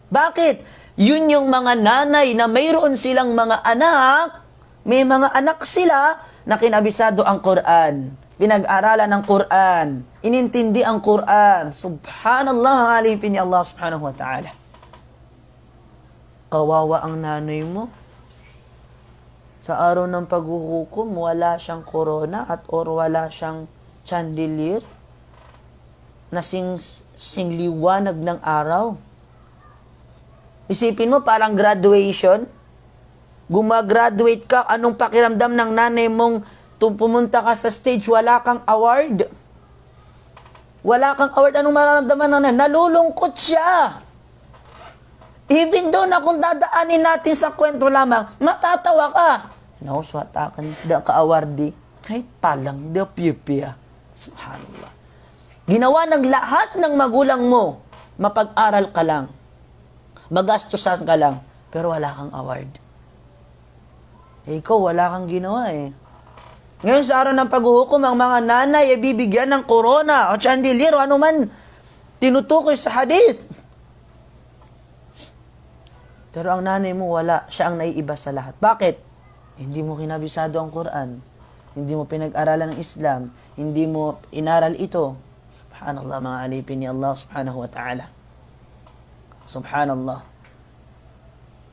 A: Bakit? Yun yung mga nanay na mayroon silang mga anak, may mga anak sila na kinabisado ang Quran. Pinag-aralan ng Quran. Inintindi ang Quran. Subhanallah, alipin ni Allah subhanahu wa ta'ala. Kawawa ang nanay mo. Sa araw ng paghuhukom, wala siyang corona or wala siyang chandelier na singliwanag ng araw. Isipin mo, parang graduation. Gumagraduate ka, anong pakiramdam ng nanay mong pumunta ka sa stage, wala kang award? Wala kang award, anong mararamdaman ng nanay? Nalulungkot siya. Even doon na kung dadaanin natin sa kwento lamang, matatawa ka. Nauswatakan, da ka-awardi. Kahit talang, da piya-piya. Subhanallah. Ginawa ng lahat ng magulang mo, mapag-aral ka lang, magastusan ka lang, pero wala kang award. Ikaw, wala kang ginawa eh. Ngayon sa araw ng paghuhukom, ang mga nanay ay bibigyan ng corona o chandelier o ano man tinutukoy sa hadith. Pero ang nanay mo wala, siya ang naiiba sa lahat. Bakit? Hindi mo kinabisado ang Quran. Hindi mo pinag-aralan ng Islam. Hindi mo inaral ito. Subhanallah, mga alipin ni Allah subhanahu wa ta'ala. Subhanallah.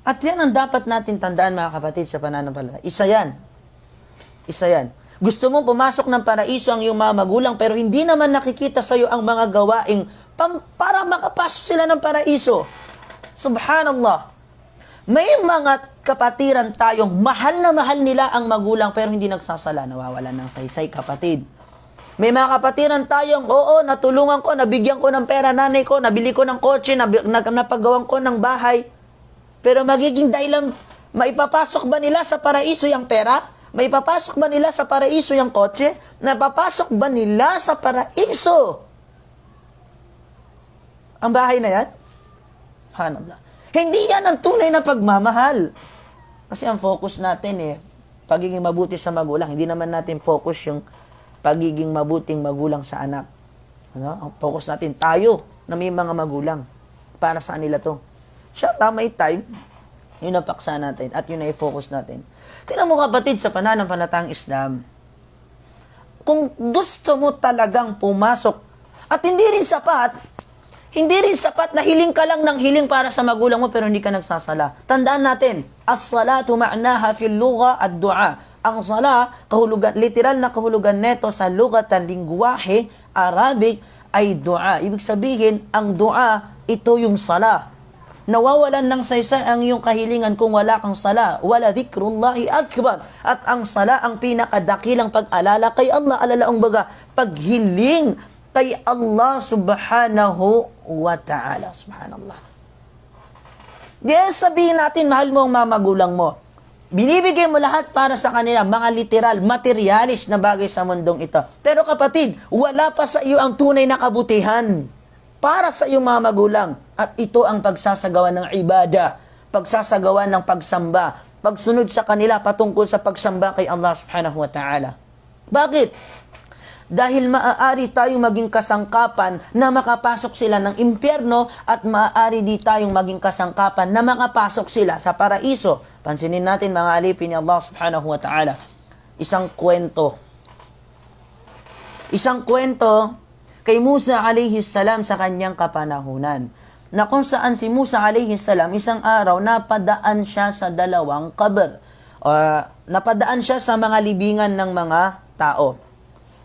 A: At yan ang dapat natin tandaan, mga kapatid, sa pananampalataya. Isa yan. Isa yan. Gusto mo pumasok ng paraiso ang iyong mga magulang, pero hindi naman nakikita sa iyo ang mga gawaing para makapasok sila ng paraiso. Subhanallah. May mga kapatiran tayong mahal na mahal nila ang magulang, pero hindi nagsasala. Nawawalan ng saysay, kapatid. May mga kapatiran tayong, oo, natulungan ko, nabigyan ko ng pera nanay ko, nabili ko ng kotse, napagawan ko ng bahay. Pero magiging dahilan, maipapasok ba nila sa paraiso yung pera? Maipapasok ba nila sa paraiso yung kotse? Napapasok ba nila sa paraiso ang bahay na yan? Subhanallah. Hindi yan ang tunay na pagmamahal. Kasi ang focus natin pagiging mabuti sa magulang. Hindi naman natin focus yung pagiging mabuting magulang sa anak. Ang focus natin, tayo na may mga magulang. Para saan nila to? Siya, tamay time, yun ang paksa natin at yun na i-focus natin. Tingnan mo kapatid sa pananampalatayang Islam, kung gusto mo talagang pumasok at hindi rin sapat na hiling ka lang ng hiling para sa magulang mo pero hindi ka nagsasala. Tandaan natin, as-salatu ma'naha fil lugha ad-du'a. Ang sala, literal na kahulugan neto sa lugatan, lingwahe, Arabic, ay dua. Ibig sabihin, ang dua, ito yung sala. Nawawalan ng saysay ang iyong kahilingan kung wala kang sala. Wala dhikrullahi akbar. At ang sala, ang pinakadakilang pag-alala kay Allah, alalaong baga, paghiling kay Allah subhanahu wa ta'ala. Subhanallah. Yes, sabihin natin, mahal mo ang mamagulang mo. Binibigay mo lahat para sa kanila, mga literal, materialis na bagay sa mundong ito. Pero kapatid, wala pa sa iyo ang tunay na kabutihan para sa iyong mga magulang. At ito ang pagsasagawa ng ibadah, pagsasagawa ng pagsamba, pagsunod sa kanila patungkol sa pagsamba kay Allah subhanahu wa ta'ala. Bakit? Dahil maaari tayong maging kasangkapan na makapasok sila ng impyerno at maaari di tayong maging kasangkapan na makapasok sila sa paraiso. Pansinin natin mga alipin ni Allah subhanahu wa ta'ala. Isang kwento kay Musa alayhi salam sa kanyang kapanahunan. Na kung saan si Musa alayhi salam isang araw napadaan siya sa dalawang kaber. Napadaan siya sa mga libingan ng mga tao.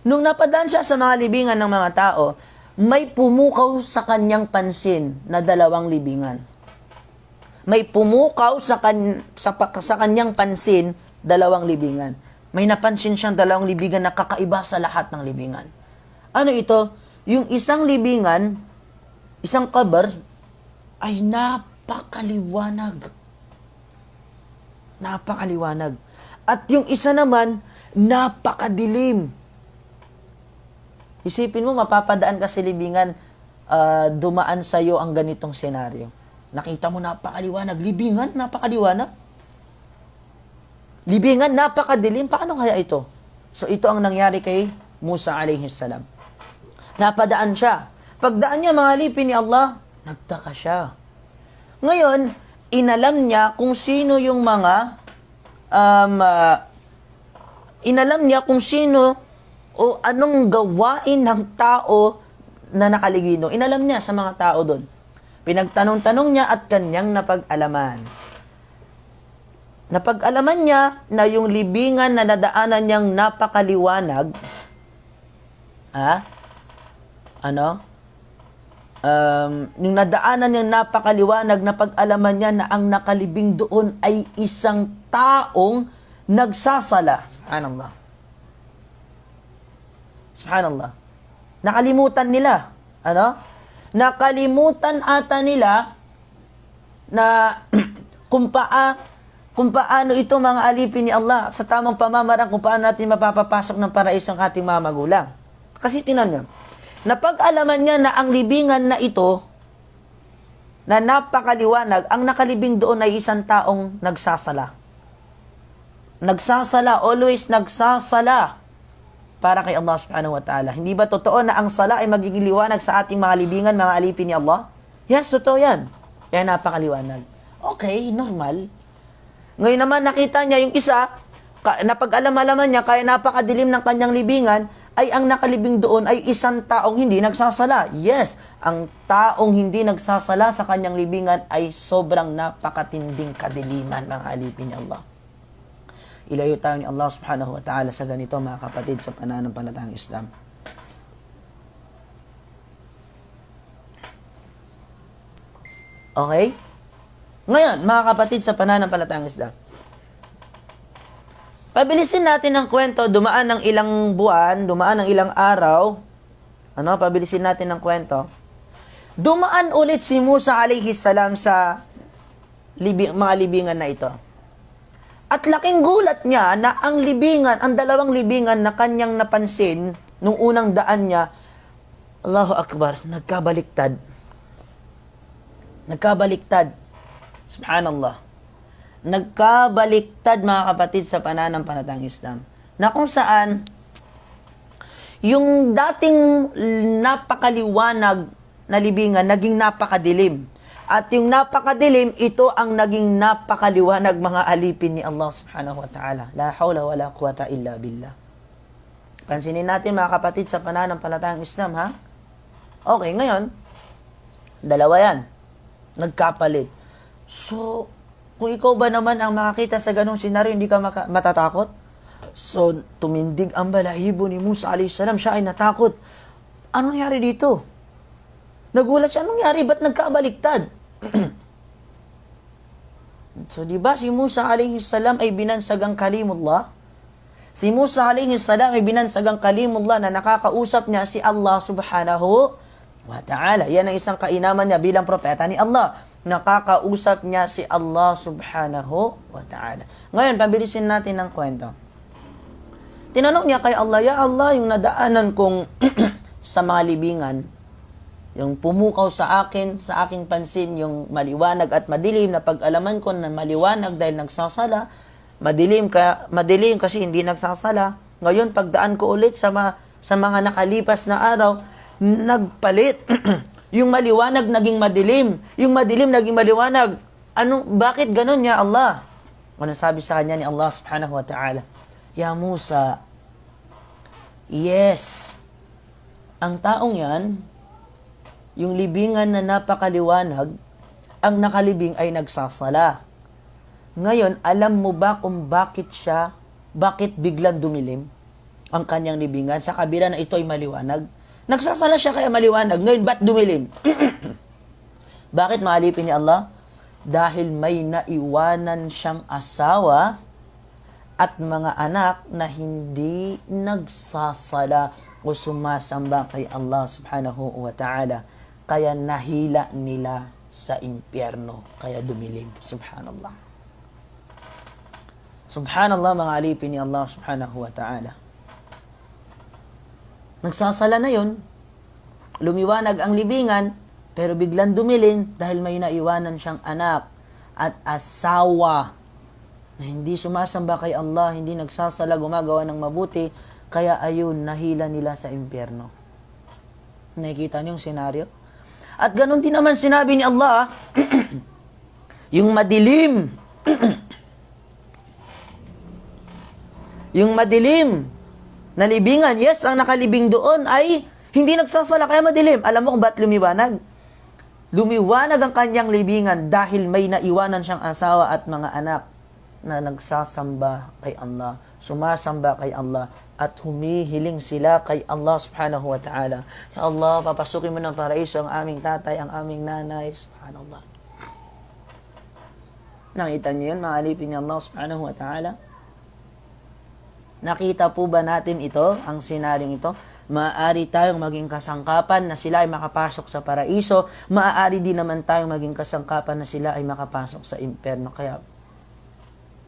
A: Nung napadaan siya sa mga libingan ng mga tao, may pumukaw sa kanyang pansin na dalawang libingan. May pumukaw sa kanyang pansin, dalawang libingan. May napansin siyang dalawang libingan na kakaiba sa lahat ng libingan. Ano ito? Yung isang libingan, isang kabar, ay napakaliwanag. Napakaliwanag. At yung isa naman, napakadilim. Isipin mo, mapapadaan ka sa libingan, dumaan sa iyo ang ganitong senaryo. Nakita mo napakaliwanag. Libingan, napakaliwanag. Libingan, napakadilim. Paano kaya ito? So, ito ang nangyari kay Musa alayhi salam. Napadaan siya. Pagdaan niya, mga alipin ni Allah, nagtaka siya. Ngayon, inalam niya kung sino yung mga, inalam niya kung sino o anong gawain ng tao na nakaligino. Inalam niya sa mga tao doon. Pinagtanong-tanong niya at kanyang napag-alaman. Napag-alaman niya na yung libingan na nadaanan niyang napakaliwanag, yung nadaanan niyang napakaliwanag, napag-alaman niya na ang nakalibing doon ay isang taong nagsasala. Subhanallah. Subhanallah. Nakalimutan nila. Nakalimutan ata nila na kung paano ito mga alipin ni Allah sa tamang pamamaraan, kung paano natin mapapapasok ng paraiso ang ating mga magulang. Kasi tinan niya, napag-alaman niya na ang libingan na ito, na napakaliwanag, ang nakalibing doon ay isang taong nagsasala. Nagsasala, always nagsasala para kay Allah subhanahu wa ta'ala. Hindi ba totoo na ang sala ay magiging liwanag sa ating mga libingan, mga alipin ni Allah? Yes, totoo yan. Kaya napakaliwanag. Okay, normal. Ngayon naman nakita niya yung isa, napag-alam-alaman niya, kaya napakadilim ng kanyang libingan, ay ang nakalibing doon ay isang taong hindi nagsasala. Yes, ang taong hindi nagsasala sa kanyang libingan ay sobrang napakatinding kadiliman, mga alipin ni Allah. Ilayo tayo ni Allah subhanahu wa ta'ala sa ganito, mga kapatid, sa pananampalatayang Islam. Okay? Ngayon, mga kapatid, sa pananampalatayang Islam, pabilisin natin ang kwento, dumaan ng ilang buwan, dumaan ng ilang araw, pabilisin natin ang kwento. Dumaan ulit si Musa alayhi salam sa mga libingan na ito. At laking gulat niya na ang libingan, ang dalawang libingan na kanyang napansin nung unang daan niya, Allahu Akbar, nagkabaliktad. Nagkabaliktad. Subhanallah. Nagkabaliktad, mga kapatid, sa pananampalatayang Islam. Na kung saan, yung dating napakaliwanag na libingan, naging napakadilim. At yung napakadilim, ito ang naging napakaliwanag, mga alipin ni Allah subhanahu wa ta'ala. La hawla wa la quwata illa billah. Pansinin natin, mga kapatid, sa pananampalatayang Islam, ha? Okay, ngayon, dalawa yan. Nagkapalit. So, kung ikaw ba naman ang makakita sa ganong senaryo, hindi ka matatakot? So, tumindig ang balahibo ni Musa alayhi salam. Siya ay natakot. Anong nangyari dito? Nagulat siya. Anong nangyari? Ba't nagkabaliktad? So, di ba si Musa alayhi salam ay binansagang kalimullah? Si Musa alayhi salam ay binansagang kalimullah na nakakausap niya si Allah subhanahu wa ta'ala. Yan ang isang kainaman niya bilang propeta ni Allah. Nakakausap niya si Allah subhanahu wa ta'ala. Ngayon, pabilisin natin ang kwento. Tinanong niya kay Allah, Ya Allah, yung nadaanan kong sa mga libingan, yung pumukaw sa akin, sa aking pansin, yung maliwanag at madilim, na pag-alaman ko na maliwanag dahil nagsasala, madilim kasi hindi nagsasala. Ngayon, pagdaan ko ulit sa mga nakalipas na araw, nagpalit. Yung maliwanag naging madilim. Yung madilim naging maliwanag. Bakit ganun, Ya Allah? Ano sabi sa kanya ni Allah subhanahu wa ta'ala? Ya Musa, yes, ang taong yan, yung libingan na napakaliwanag, ang nakalibing ay nagsasala. Ngayon, alam mo ba kung bakit biglang dumilim ang kanyang libingan sa kabila na ito ay maliwanag? Nagsasala siya kaya maliwanag. Ngayon, ba't dumilim? Bakit maalipin ni Allah? Dahil may naiwanan siyang asawa at mga anak na hindi nagsasala o sumasamba kay Allah subhanahu wa ta'ala. Kaya nahila nila sa impyerno. Kaya dumilim. Subhanallah. Subhanallah, mga alipin ni Allah subhanahu wa ta'ala. Nagsasala na yun. Lumiwanag ang libingan, pero biglang dumilim dahil may naiwanan siyang anak at asawa na hindi sumasamba kay Allah, hindi nagsasala, gumagawa ng mabuti, kaya ayun, nahila nila sa impyerno. Nakikita niyo yung senaryo? At ganun din naman sinabi ni Allah, yung madilim, yung madilim na libingan, yes, ang nakalibing doon ay hindi nagsasala, kaya madilim. Alam mo kung ba't lumiwanag? Lumiwanag ang kanyang libingan dahil may naiwanan siyang asawa at mga anak na nagsasamba kay Allah, sumasamba kay Allah, at humihiling sila kay Allah subhanahu wa ta'ala. Ya Allah, papasukin mo ng paraiso ang aming tatay, ang aming nanay. Subhanallah. Nakita niyo yun, mga alipin ni Allah subhanahu wa ta'ala? Nakita po ba natin ito, ang senaryong ito? Maaari tayong maging kasangkapan na sila ay makapasok sa paraiso. Maaari din naman tayong maging kasangkapan na sila ay makapasok sa impyerno. Kaya,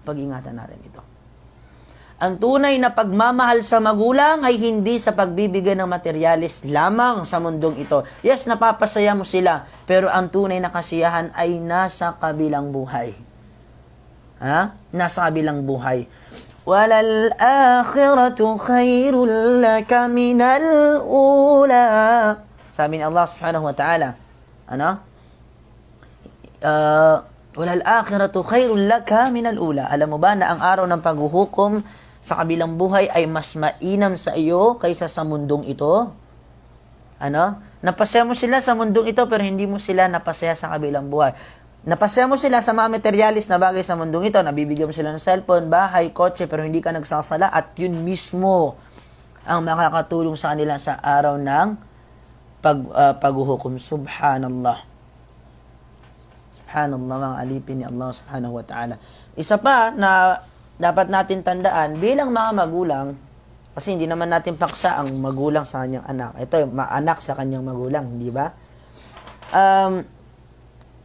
A: pag-ingatan natin ito. Ang tunay na pagmamahal sa magulang ay hindi sa pagbibigay ng materyales lamang sa mundong ito. Yes, napapasaya mo sila, pero ang tunay na kasiyahan ay nasa kabilang buhay. Nasa kabilang buhay. وَلَلْآخِرَةُ خَيْرٌ لَكَ مِنَ الْأُولَى. Sabi ni Allah subhanahu wa ta'ala, وَلَلْآخِرَةُ خَيْرٌ لَكَ مِنَ الْأُولَى. Alam mo ba na ang araw ng paghuhukom sa kabilang buhay ay mas mainam sa iyo kaysa sa mundong ito? Napasaya mo sila sa mundong ito pero hindi mo sila napasaya sa kabilang buhay. Napasaya mo sila sa mga materialis na bagay sa mundong ito. Nabibigyan mo sila ng cellphone, bahay, kotse, pero hindi ka nagsasala at yun mismo ang makakatulong sa kanila sa araw ng paghuhukom. Subhanallah. Subhanallah, mga alipin ni Allah subhanahu wa ta'ala. Isa pa na dapat natin tandaan, bilang mga magulang, kasi hindi naman natin paksa ang magulang sa kanyang anak. Ito, anak sa kanyang magulang, di ba?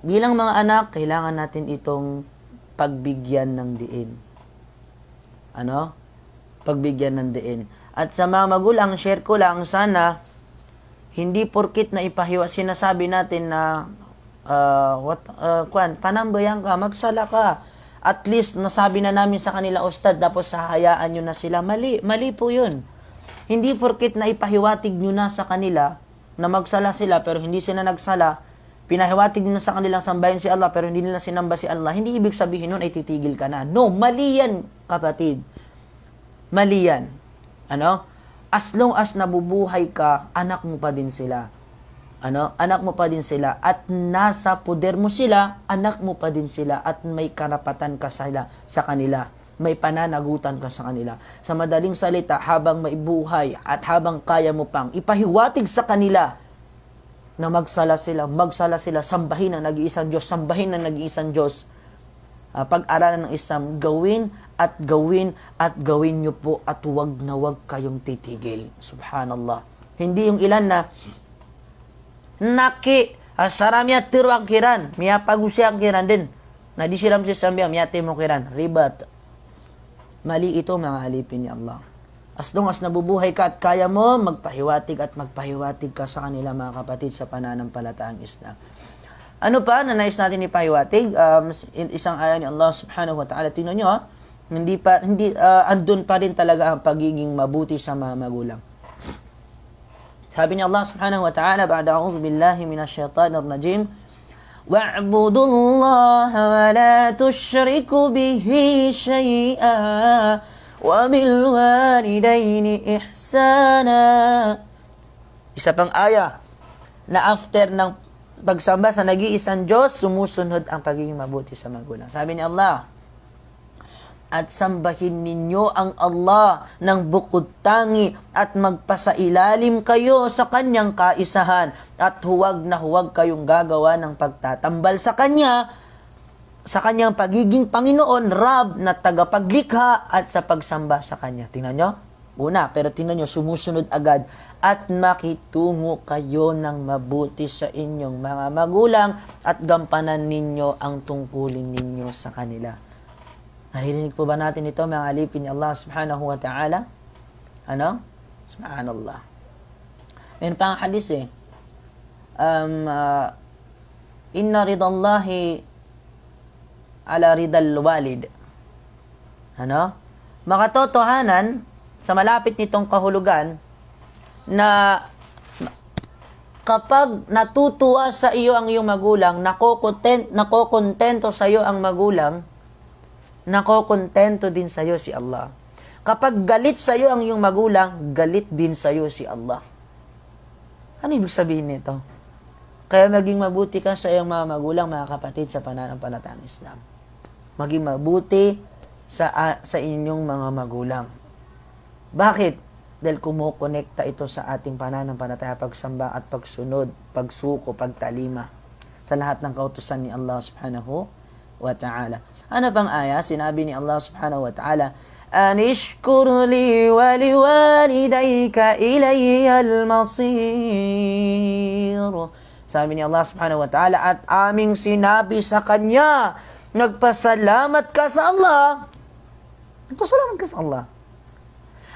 A: Bilang mga anak, kailangan natin itong pagbigyan ng diin. Pagbigyan ng diin. At sa mga magulang, share ko lang, sana, hindi porkit na ipahiwa, sinasabi natin na, panambayan ka, magsala ka. At least, nasabi na namin sa kanila, Ustad, tapos hahayaan nyo na sila. Mali po yun. Hindi porkit na ipahiwatig nyo na sa kanila, na magsala sila, pero hindi sila nagsala, pinahiwatig na sa kanilang sambahin si Allah pero hindi nila sinamba si Allah, hindi ibig sabihin nun ay titigil ka na. No, mali yan, kapatid. Mali yan. As long as nabubuhay ka, anak mo pa din sila. Anak mo pa din sila. At nasa poder mo sila, anak mo pa din sila. At may karapatan ka sa kanila. May pananagutan ka sa kanila. Sa madaling salita, habang may buhay at habang kaya mo pang ipahiwatig sa kanila na magsala sila, sambahin ang nag-iisang Diyos, sambahin ang nag-iisang Diyos. Pag-aralan ng Islam, gawin at gawin nyo po at huwag na huwag kayong titigil. Subhanallah. Hindi yung ilan na, saramya tirwag kiran, miya pagusyang kiran din. Na di siram siya sambiya, miya timo kiran. Ribat. Mali ito, mga alipin ni Allah. As long as nabubuhay ka at kaya mo, magpahiwatig ka sa kanila, mga kapatid, sa pananampalataang Islam. Ano pa na nais natin ipahiwatig? Isang aya ni Allah subhanahu wa ta'ala. Tingnan nyo, andun pa rin talaga ang pagiging mabuti sa mga magulang. Sabi ni Allah subhanahu wa ta'ala, ba'da a'udhu billahi minasyaitanir rajim, وَاعْبُدُوا اللَّهَ وَلَا تُشْرِكُوا بِهِ شَيْئًا وَبِالْوَالِدَيْنِ إِحْسَانًا. Isa pang aya na after ng pagsamba sa nag-iisang Diyos, sumusunod ang pagiging mabuti sa magulang. Sabi ni Allah, at sambahin ninyo ang Allah ng bukod tangi at magpasailalim kayo sa kanyang kaisahan at huwag na huwag kayong gagawa ng pagtatambal sa kanya, sa kanyang pagiging Panginoon, Rab, na tagapaglikha at sa pagsamba sa kanya. Tingnan nyo? Una, pero tingnan nyo, sumusunod agad. At makitungo kayo ng mabuti sa inyong mga magulang at gampanan ninyo ang tungkulin ninyo sa kanila. Narinig po ba natin ito, mga alipin ni Allah subhanahu wa ta'ala? Subhanallah. Mayroon pa ang hadis inna ridallahi ala ridal walid. Makatotohanan sa malapit nitong kahulugan na kapag natutuwa sa iyo ang iyong magulang, nakokontento sa iyo ang magulang, nakokontento din sa iyo si Allah. Kapag galit sa iyo ang iyong magulang, galit din sa iyo si Allah. Ano ibig sabihin nito? Kaya maging mabuti ka sa iyong mga magulang, mga kapatid, sa pananampalatayang Islam. Maging mabuti sa inyong mga magulang. Bakit? Dahil kumukonekta ito sa ating pananampalataya, pagsamba at pagsunod, pagsuko, pagtalima sa lahat ng kautusan ni Allah subhanahu wa ta'ala. Ano pang aya? Sinabi ni Allah subhanahu wa ta'ala, أن اشكر لي ولوالديك إلي المصير. Sabi ni Allah subhanahu wa ta'ala, at aming sinabi sa kanya, nagpasalamat ka sa Allah. Nagpasalamat ka sa Allah.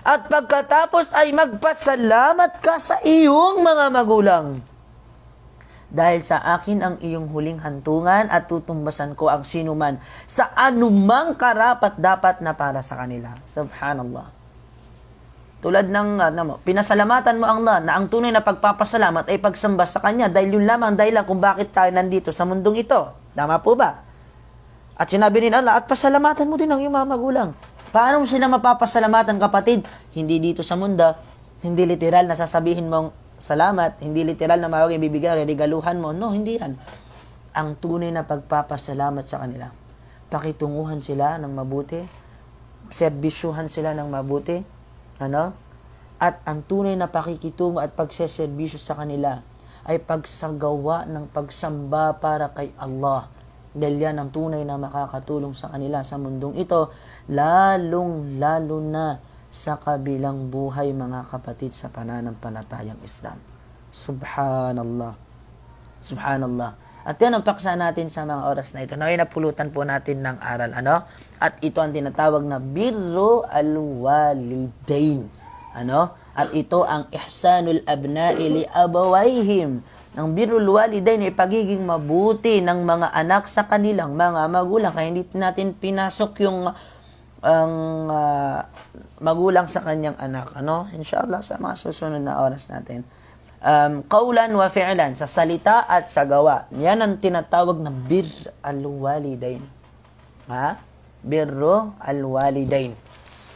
A: At pagkatapos ay magpasalamat ka sa iyong mga magulang. Dahil sa akin ang iyong huling hantungan at tutumbasan ko ang sinuman sa anumang karapat-dapat na para sa kanila. Subhanallah. Tulad ng pinasalamatan mo ang Allah na ang tunay na pagpapasalamat ay pagsamba sa Kanya dahil yun lamang dahilan kung bakit tayo nandito sa mundong ito. Tama po ba? At sinabi ni Allah, at pasalamatan mo din ang iyong mga magulang. Paano mo sila mapapasalamatan, kapatid? Hindi dito sa mundo, hindi literal na sasabihin mong salamat, hindi literal na mawag ibibigay, regaluhan mo. No, hindi yan. Ang tunay na pagpapasalamat sa kanila. Pakitunguhan sila ng mabuti, serbisyuhan sila ng mabuti, At ang tunay na pakikitungo at pagseserbisyo sa kanila ay pagsagawa ng pagsamba para kay Allah. Dahil yan ang tunay na makakatulong sa kanila sa mundong ito, lalong-lalo na sa kabilang buhay, mga kapatid, sa pananampalatayang Islam. Subhanallah. Subhanallah. At yan ang paksa natin sa mga oras na ito. Naway napulutan po natin ng aral. At ito ang tinatawag na birru al-walidain. At ito ang ihsanul abna'i li abawayhim. Ang birrul walidain ay pagiging mabuti ng mga anak sa kanilang mga magulang. Kaya hindi natin pinasok yung magulang sa kanyang anak. Inshallah sa mga susunod na oras natin. Qawlan wa fi'lan, sa salita at sa gawa. Yan ang tinatawag na bir al-walidain. Birru al-walidain.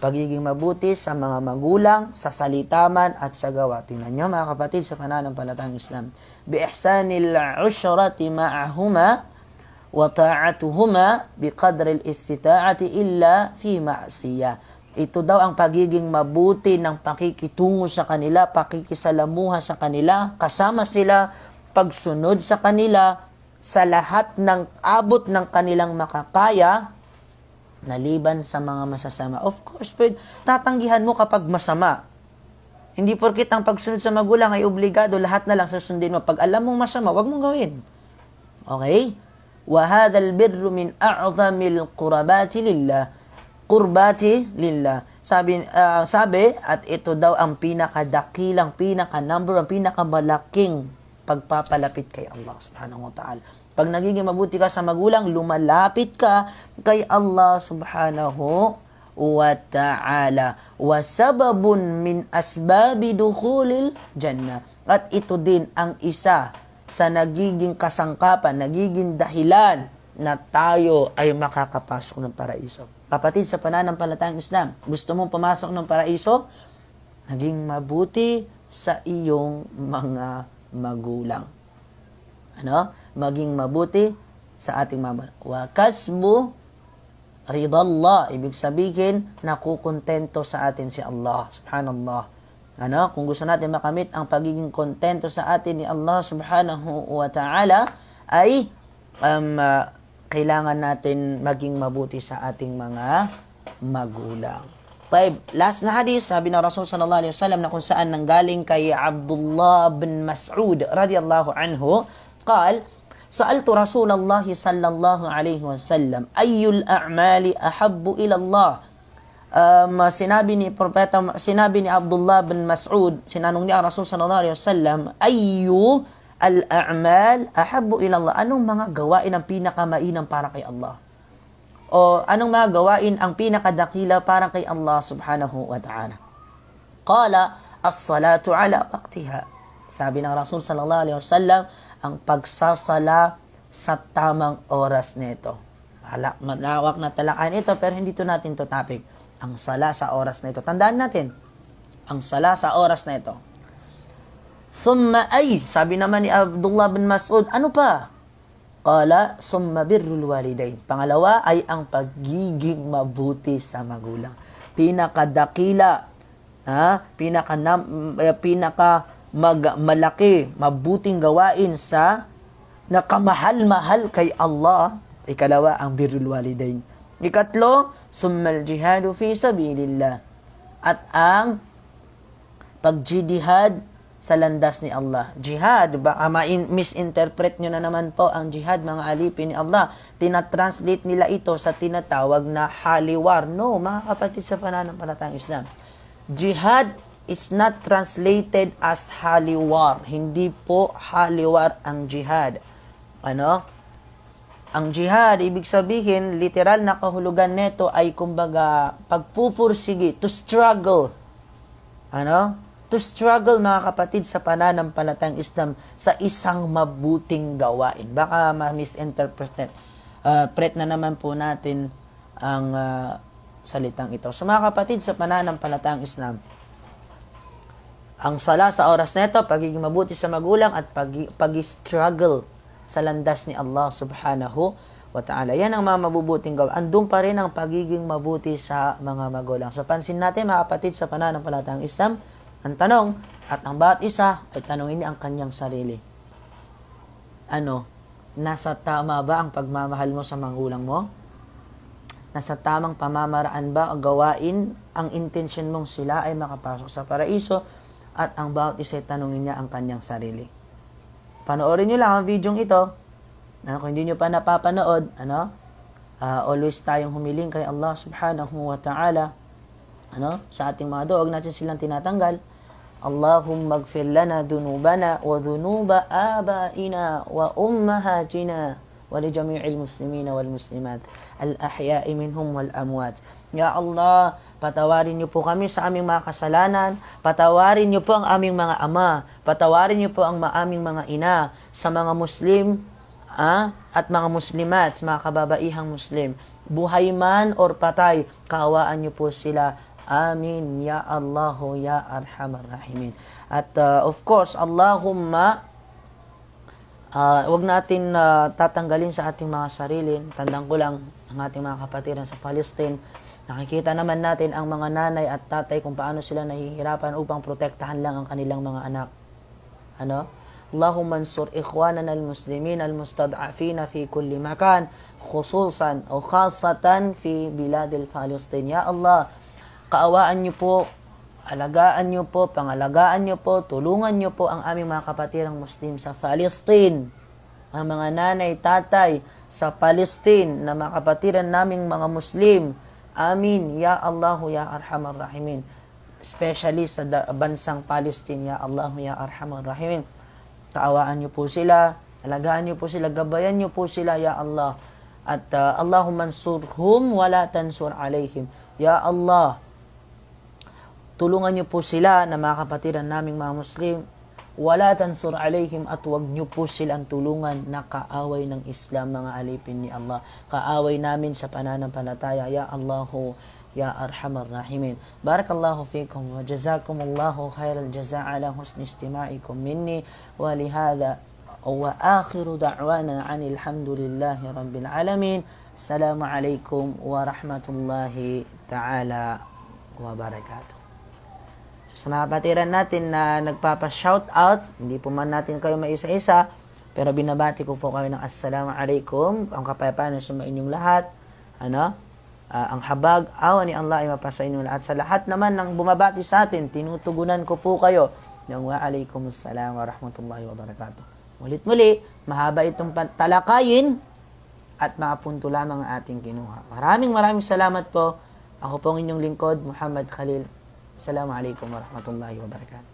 A: Pagiging mabuti sa mga magulang, sa salita man at sa gawa. Tingnan nyo mga kapatid sa pananampalatayang Islam. Bi ihsanil ushrati ma'ahuma wa ta'atuhuma biqadri al-istita'ati illa fi ma'siyah. Ito daw ang pagiging mabuti ng pakikitungo sa kanila, pakikisalamuha sa kanila, kasama sila, pagsunod sa kanila sa lahat ng abot ng kanilang makakaya, naliban sa mga masasama. Of course, tatanggihan mo kapag masama. Hindi porkit ang pagsunod sa magulang ay obligado, lahat na lang susundin mo. Pag alam mong masama, wag mong gawin. Okay? وَهَذَا الْبِرُّ مِنْ أَعْظَمِ الْقُرَبَاتِ لِلَّهِ Qurbati lillah. Sabi, at ito daw ang pinakadakilang, ang pinakamalaking pagpapalapit kay Allah subhanahu wa ta'ala. Pag nagiging mabuti ka sa magulang, lumalapit ka kay Allah subhanahu wa ta'ala. Wa sababun min asbabi dukhulil jannah. At ito din ang isa sa nagiging kasangkapan, nagiging dahilan na tayo ay makakapasok ng paraiso. Kapatid, sa pananampalatayang Islam, gusto mong pumasok ng paraiso? Naging mabuti sa iyong mga magulang. Maging mabuti sa ating mama. Wa kasbu ridallah. Ibig sabihin, nakukontento sa atin si Allah. Subhanallah. Kung gusto natin makamit ang pagiging kontento sa atin ni Allah subhanahu wa ta'ala, ay kailangan natin maging mabuti sa ating mga magulang. Last na hadith, sabi ng Rasul sallallahu alaihi wasallam na kung saan nanggaling kay Abdullah bin Mas'ud radiyallahu anhu, قال سألت رسول الله صلى الله عليه وسلم أي الأعمال أحب إلى الله. Sinabi ni Abdullah bin Mas'ud, sinanong niya Rasul sallallahu alaihi wasallam, ayu al-a'mal ahabbu ila Allah. Anong mga gawain ang pinakamainam para kay Allah? O anong mga gawain ang pinakadakila para kay Allah subhanahu wa ta'ala? Qala, as-salatu ala waqtiha. Sabi ng Rasul sallallahu alaihi wasallam, ang pagsasala sa tamang oras nito. Malawak na talakan ito, pero hindi to natin to topic. Ang sala sa oras na ito. Tandaan natin, ang sala sa oras na ito. Summa ay, sabi naman ni Abdullah bin Mas'ud, ano pa? Qala, summa birrul walidain. Pangalawa ay ang pagiging mabuti sa magulang. Pinakadakila, malaki, mabuting gawain sa nakamahal-mahal kay Allah. Ikalawa, ang birrul walidain. Ikatlo, summal jihadu fi sabilillah. At ang pagjihad sa landas ni Allah. Jihad, baka misinterpret nyo na naman po ang jihad, mga alipin ni Allah. Tinatranslate nila ito sa tinatawag na haliwar. No, mga kapatid sa pananampalatayang Islam. Jihad is not translated as haliwar. Hindi po haliwar ang jihad. Ano? Ang jihad, ibig sabihin, literal na kahulugan nito ay kumbaga pagpupursigi, to struggle. Ano? To struggle, mga kapatid, sa pananampalatayang Islam sa isang mabuting gawain. Baka ma-misinterpret na naman po natin ang salitang ito. So, mga kapatid, sa pananampalatayang Islam, ang sala sa oras na ito, pagiging mabuti sa magulang at pag-struggle sa landas ni Allah subhanahu wa ta'ala. Yan ang mga mabubuting gawain. Andun pa rin ang pagiging mabuti sa mga magulang. So, pansin natin, mga kapatid, sa pananampalatayang Islam, ang tanong, at ang bawat isa, ay tanongin niya ang kanyang sarili. Ano? Nasa tama ba ang pagmamahal mo sa magulang mo? Nasa tamang pamamaraan ba ang gawain, ang intention mong sila ay makapasok sa paraiso? At ang bawat isa ay tanongin niya ang kanyang sarili. Panoorin niyo lang ang video ito. Kung hindi niyo pa napapanood, always tayong humiling kay Allah subhanahu wa ta'ala. Sa ating mga doog natin silang tinatanggal. Allahumma gfir lana dhunubana wa dhunuba abaina wa ummahatina wa li jami'il muslimina wal muslimat al-ahya'i minhum wal amwat. Ya Allah, patawarin niyo po kami sa aming mga kasalanan, patawarin niyo po ang aming mga ama, patawarin niyo po ang aming mga ina, sa mga Muslim at mga Muslimat, mga kababaihang Muslim. Buhay man or patay, kaawaan niyo po sila. Amin, ya Allahu, ya Arhamar Rahimin. At of course, Allahumma, wag natin tatanggalin sa ating mga sarili. Tandaan ko lang, ang ating mga kapatiran sa Palestine, nakikita naman natin ang mga nanay at tatay kung paano sila nahihirapan upang protektahan lang ang kanilang mga anak. Allahumma ansur ikhwanana al-muslimin al-mustad'afina fi kulli makan, khususan o khasatan fi biladil Palestine. Ya Allah, kaawaan niyo po, alagaan niyo po, pangalagaan niyo po, tulungan niyo po ang aming mga kapatirang Muslim sa Palestine. Ang mga nanay, tatay sa Palestine na mga kapatiran naming mga Muslim. Amin, ya Allahu, ya Arhamar Rahimin. Especially sa bansang Palestine, ya Allahu, ya Arhamar Rahimin. Kaawaan niyo po sila, alagaan niyo po sila, gabayan niyo po sila, ya Allah. At Allahumma ansurhum wala tansur alaihim. Ya Allah, tulungan niyo po sila na mga kapatiran naming mga Muslim. Wala tansur alaihim, at huwag niyo po silang tulungan na kaaway ng Islam, mga alipin ni Allah. Kaaway namin sa pananampalataya. Ya Allahu, ya Arhamar Rahimin. Barakallahu fikum wa jazakumullahu khairal jazaa ala husni istima'ikum minni wa lihada wa akhiru da'wana anil hamdulillahi rabbil alamin. Assalamu alaikum wa rahmatullahi ta'ala wa barakatuh. Sa mga kapatiran natin na nagpapa-shoutout, hindi po man natin kayo maisa-isa, pero binabati ko po kayo ng Assalamu alaikum, ang kapayapaan sa inyong lahat, ang habag, awa ni Allah ay mapasa inyong lahat. Sa lahat naman ng bumabati sa atin, tinutugunan ko po kayo ng wa alaikumussalam wa rahmatullahi wa barakatuh. Ulit-muli, mahaba itong talakayin at mga punto lamang ang ating kinuha. Maraming salamat po. Ako po ang inyong lingkod, Muhammad Khalil. Assalamualaikum warahmatullahi wabarakatuh.